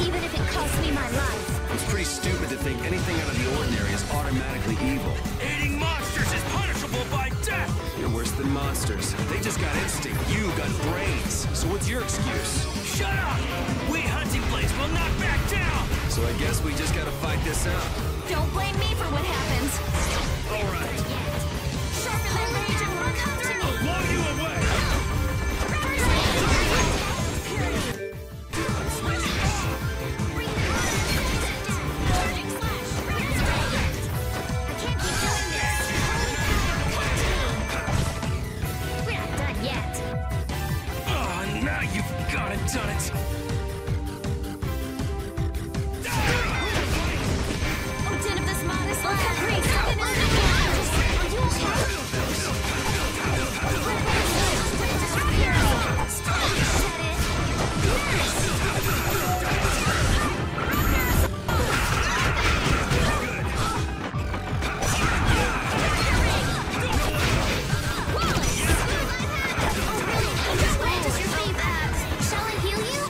even if it costs me my life. It's pretty stupid to think anything out of the ordinary is automatically evil. Aiding monsters is punishable by death! You're worse than monsters. They just got instinct. You got brains. So what's your excuse? Shut up! We hunting blades will not back down! So I guess we just gotta fight this out. Don't blame me for what happens. All right. Sharpen that rage and work through. Blow you away! We're not done yet. Oh, now you've got it, done it! Odin of this modest land. Shall I heal you?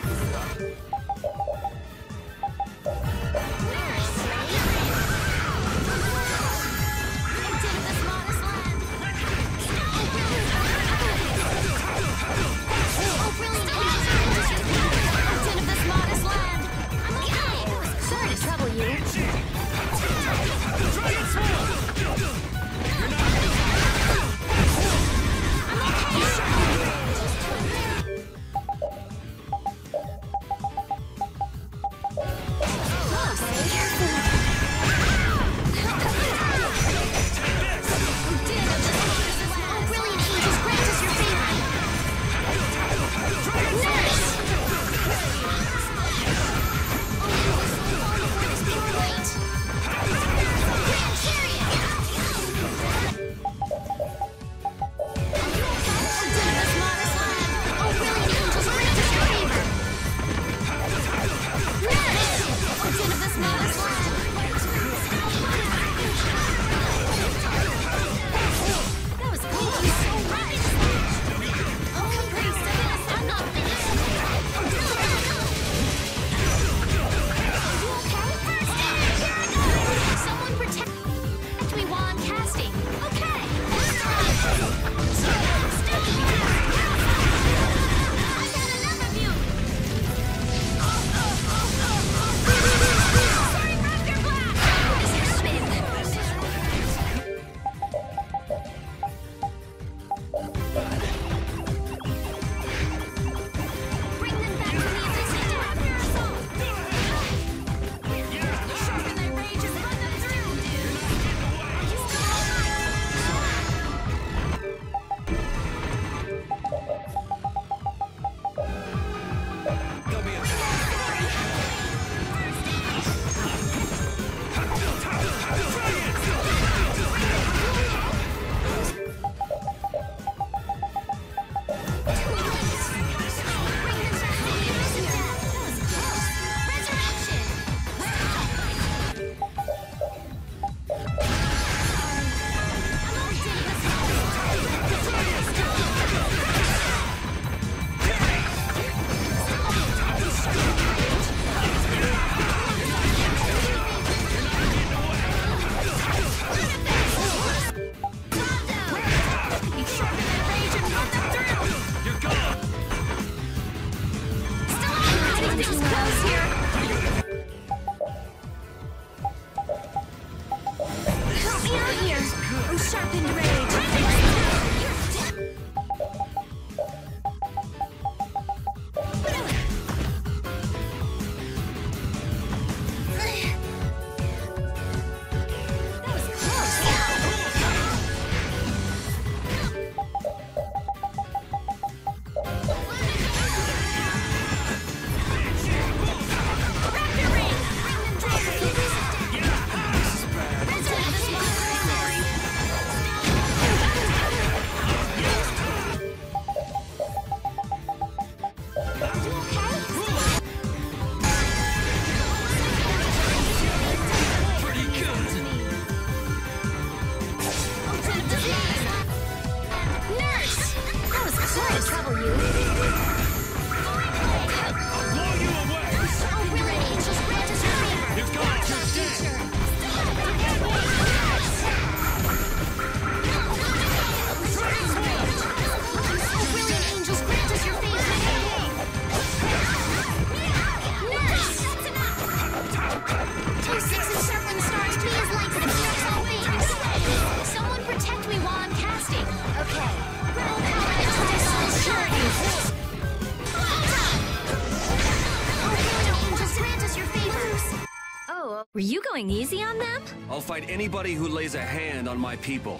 Were you going easy on them? I'll fight anybody who lays a hand on my people.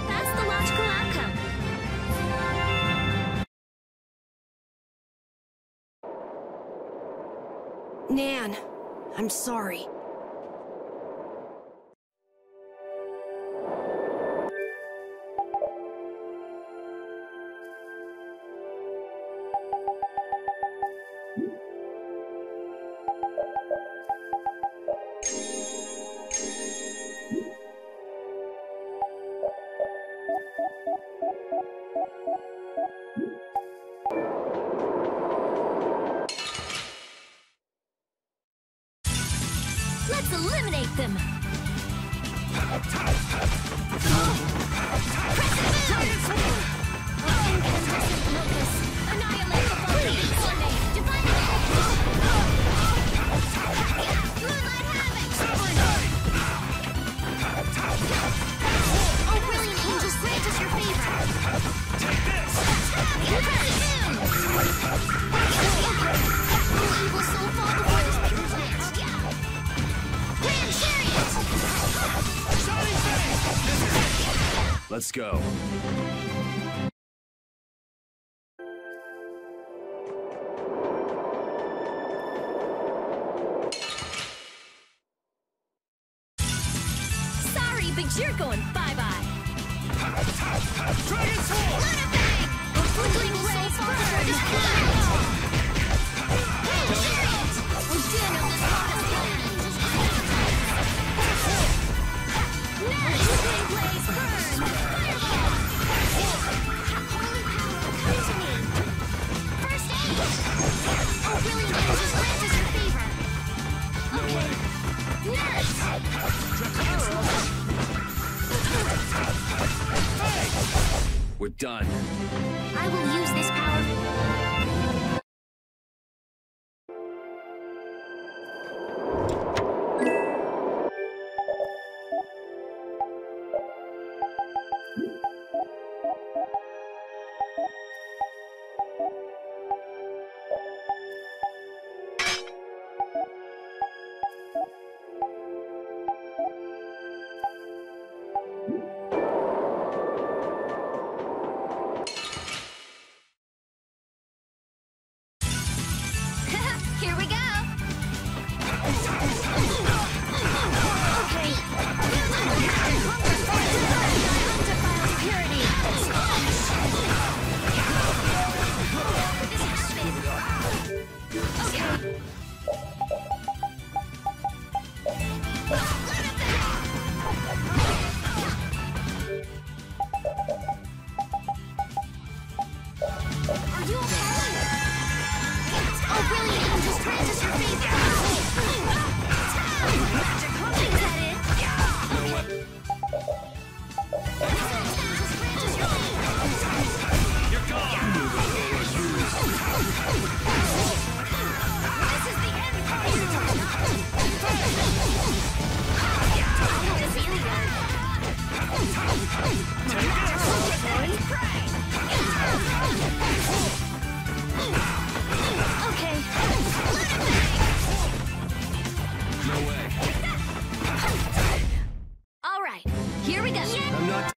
That's the logical outcome. Nan, I'm sorry. Let's eliminate them! Incandescent locus! Annihilate the body! Divine Moonlight Havoc! Oh, brilliant angels, grant us your favor! Take this! Will evil soul fall before this plant? Grand Chariot! Let's go. Sorry, but you're going bye-bye. Dragon Sword! A flickering blaze burn! Grand Chariot! We're done on this modest land! Next! Flickering blaze burn! Fireball! Holy power, come to me! First aid! Oh, brilliant angels, grant us your favor! Okay. Next! We're done. I will use this power. Here we go! Are you okay? Oh, brilliant angels, grant us your favor! Magic hunting, is that it? You're gone! This is the end for you! This is okay. No way. All right, here we go. I'm not...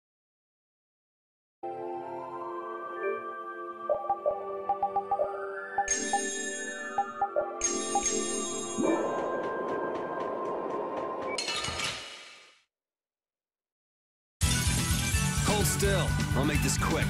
Hold still. I'll make this quick.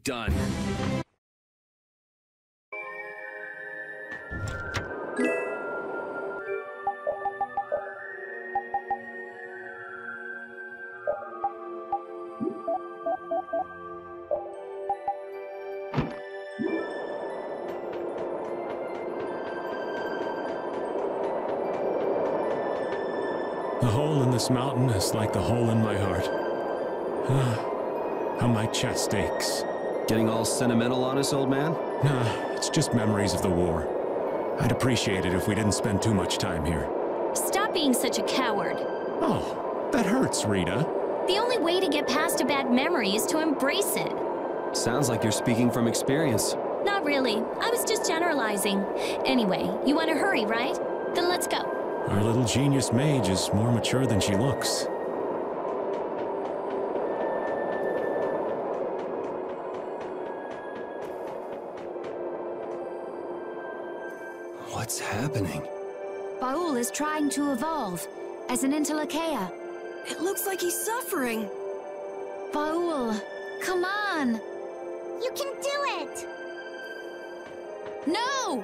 done. The hole in this mountain is like the hole in my heart. How my chest aches. Getting all sentimental on us, old man? Nah, it's just memories of the war. I'd appreciate it if we didn't spend too much time here. Stop being such a coward. Oh, that hurts, Rita. The only way to get past a bad memory is to embrace it. Sounds like you're speaking from experience. Not really. I was just generalizing. Anyway, you want to hurry, right? Then let's go. Our little genius mage is more mature than she looks. What's happening? Baul is trying to evolve as an Entelekea. It looks like he's suffering. Baul, come on! You can do it! No!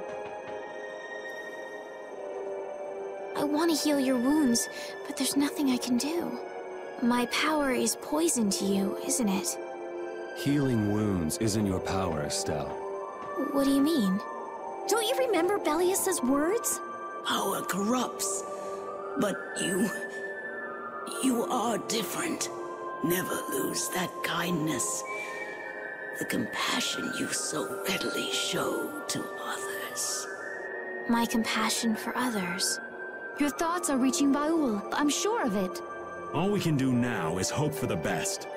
I want to heal your wounds, but there's nothing I can do. My power is poison to you, isn't it? Healing wounds isn't your power, Estelle. What do you mean? Don't you remember Bellius's words? Power corrupts, but you are different. Never lose that kindness, the compassion you so readily show to others. My compassion for others. Your thoughts are reaching Baul. I'm sure of it. All we can do now is hope for the best.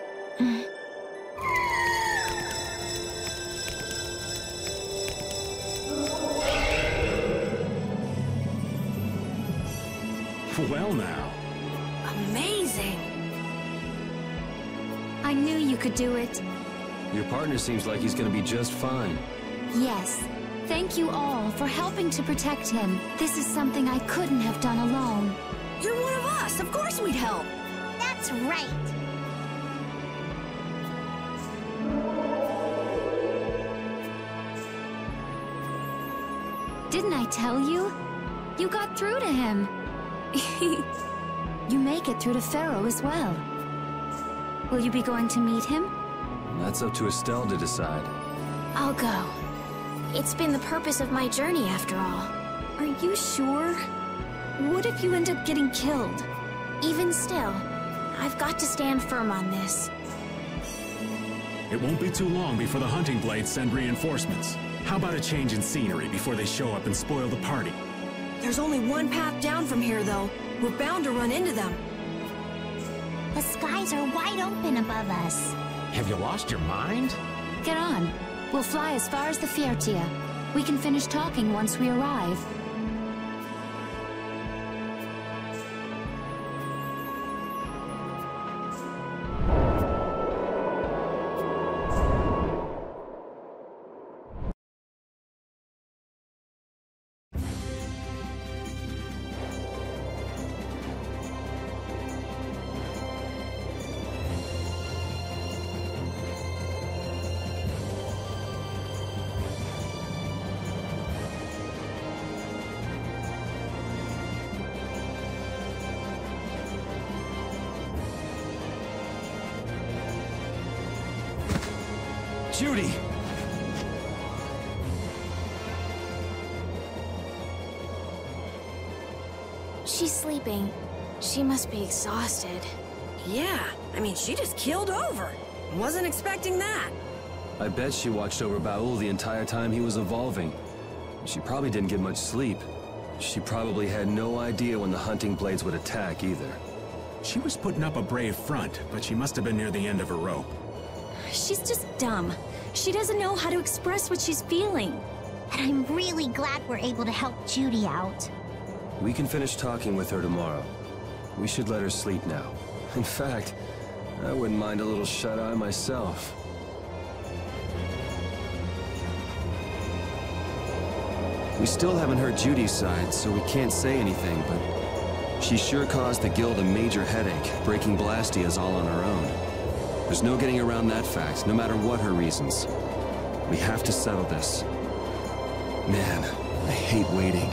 Well now. Amazing. I knew you could do it. Your partner seems like he's gonna be just fine. Yes. Thank you all for helping to protect him. This is something I couldn't have done alone. You're one of us. Of course we'd help. That's right. Didn't I tell you? You got through to him. You make it through to Pharaoh as well. Will you be going to meet him? That's up to Estelle to decide. I'll go. It's been the purpose of my journey, after all. Are you sure? What if you end up getting killed? Even still, I've got to stand firm on this. It won't be too long before the hunting blades send reinforcements. How about a change in scenery before they show up and spoil the party? There's only one path down from here, though. We're bound to run into them. The skies are wide open above us. Have you lost your mind? Get on. We'll fly as far as the Fiertia. We can finish talking once we arrive. Judy! She's sleeping. She must be exhausted. Yeah, I mean, she just keeled over. Wasn't expecting that. I bet she watched over Baul the entire time he was evolving. She probably didn't get much sleep. She probably had no idea when the hunting blades would attack either. She was putting up a brave front, but she must have been near the end of her rope. She's just dumb. She doesn't know how to express what she's feeling. And I'm really glad we're able to help Judy out. We can finish talking with her tomorrow. We should let her sleep now. In fact, I wouldn't mind a little shut-eye myself. We still haven't heard Judy's side, so we can't say anything, but she sure caused the guild a major headache, breaking Blastias all on her own. There's no getting around that fact, no matter what her reasons. We have to settle this. Man, I hate waiting.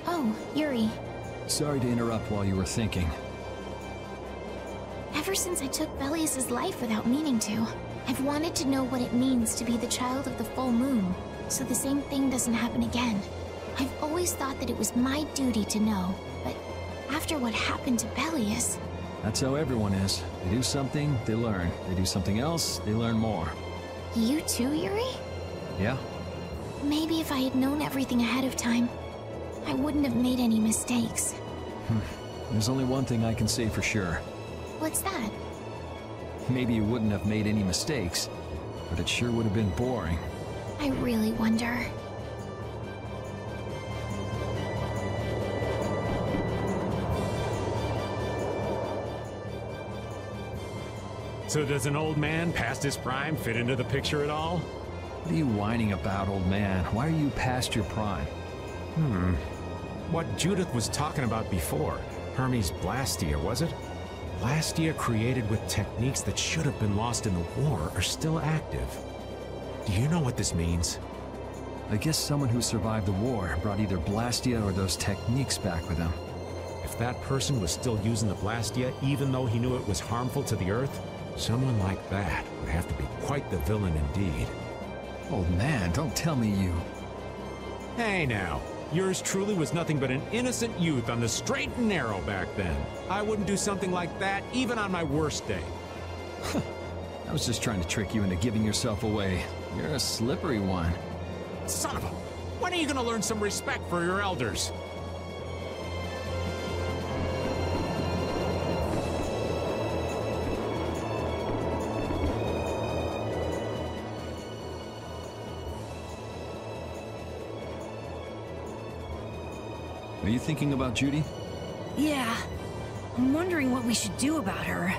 Oh, Yuri. Sorry to interrupt while you were thinking. Ever since I took Belius's life without meaning to, I've wanted to know what it means to be the child of the full moon, so the same thing doesn't happen again. I've always thought that it was my duty to know, but after what happened to Belius... That's how everyone is. They do something, they learn. They do something else, they learn more. You too, Yuri? Yeah. Maybe if I had known everything ahead of time, I wouldn't have made any mistakes. There's only one thing I can say for sure. What's that? Maybe you wouldn't have made any mistakes, but it sure would have been boring. I really wonder. So does an old man past his prime fit into the picture at all? What are you whining about, old man? Why are you past your prime? What Judith was talking about before, Hermes Blastia, was it? Blastia created with techniques that should have been lost in the war are still active. Do you know what this means? I guess someone who survived the war brought either Blastia or those techniques back with them. If that person was still using the Blastia, even though he knew it was harmful to the Earth, someone like that would have to be quite the villain indeed. Old man, don't tell me you... Hey now, yours truly was nothing but an innocent youth on the straight and narrow back then. I wouldn't do something like that even on my worst day. I was just trying to trick you into giving yourself away. You're a slippery one. Son of a... When are you gonna learn some respect for your elders? Are you thinking about Judy? Yeah. I'm wondering what we should do about her.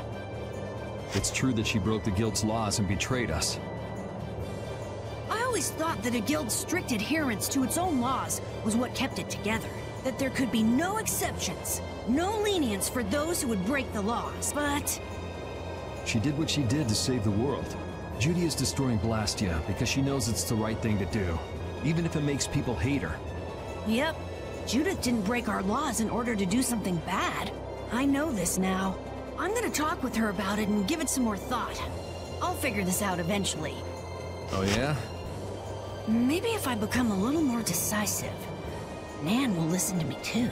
It's true that she broke the guild's laws and betrayed us. I always thought that a guild's strict adherence to its own laws was what kept it together. That there could be no exceptions, no lenience for those who would break the laws, but... She did what she did to save the world. Judy is destroying Blastia because she knows it's the right thing to do, even if it makes people hate her. Yep. Judith didn't break our laws in order to do something bad. I know this now. I'm gonna talk with her about it and give it some more thought. I'll figure this out eventually. Oh yeah? Maybe if I become a little more decisive, Nan will listen to me too.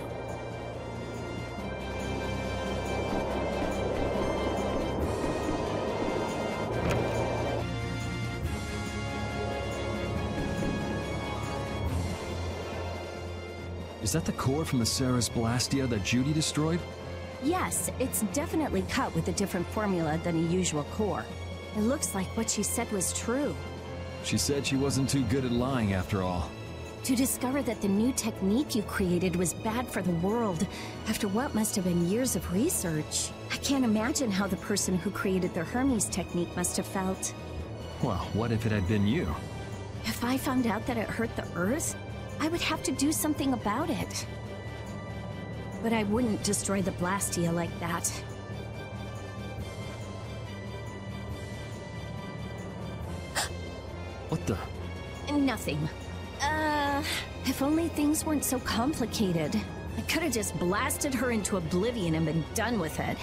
Is that the core from the Ceres Blastia that Judy destroyed? Yes, it's definitely cut with a different formula than a usual core. It looks like what she said was true. She said she wasn't too good at lying after all. To discover that the new technique you created was bad for the world, after what must have been years of research. I can't imagine how the person who created the Hermes technique must have felt. Well, what if it had been you? If I found out that it hurt the Earth, I would have to do something about it. But I wouldn't destroy the Blastia like that. What the? Nothing. If only things weren't so complicated. I could have just blasted her into oblivion and been done with it.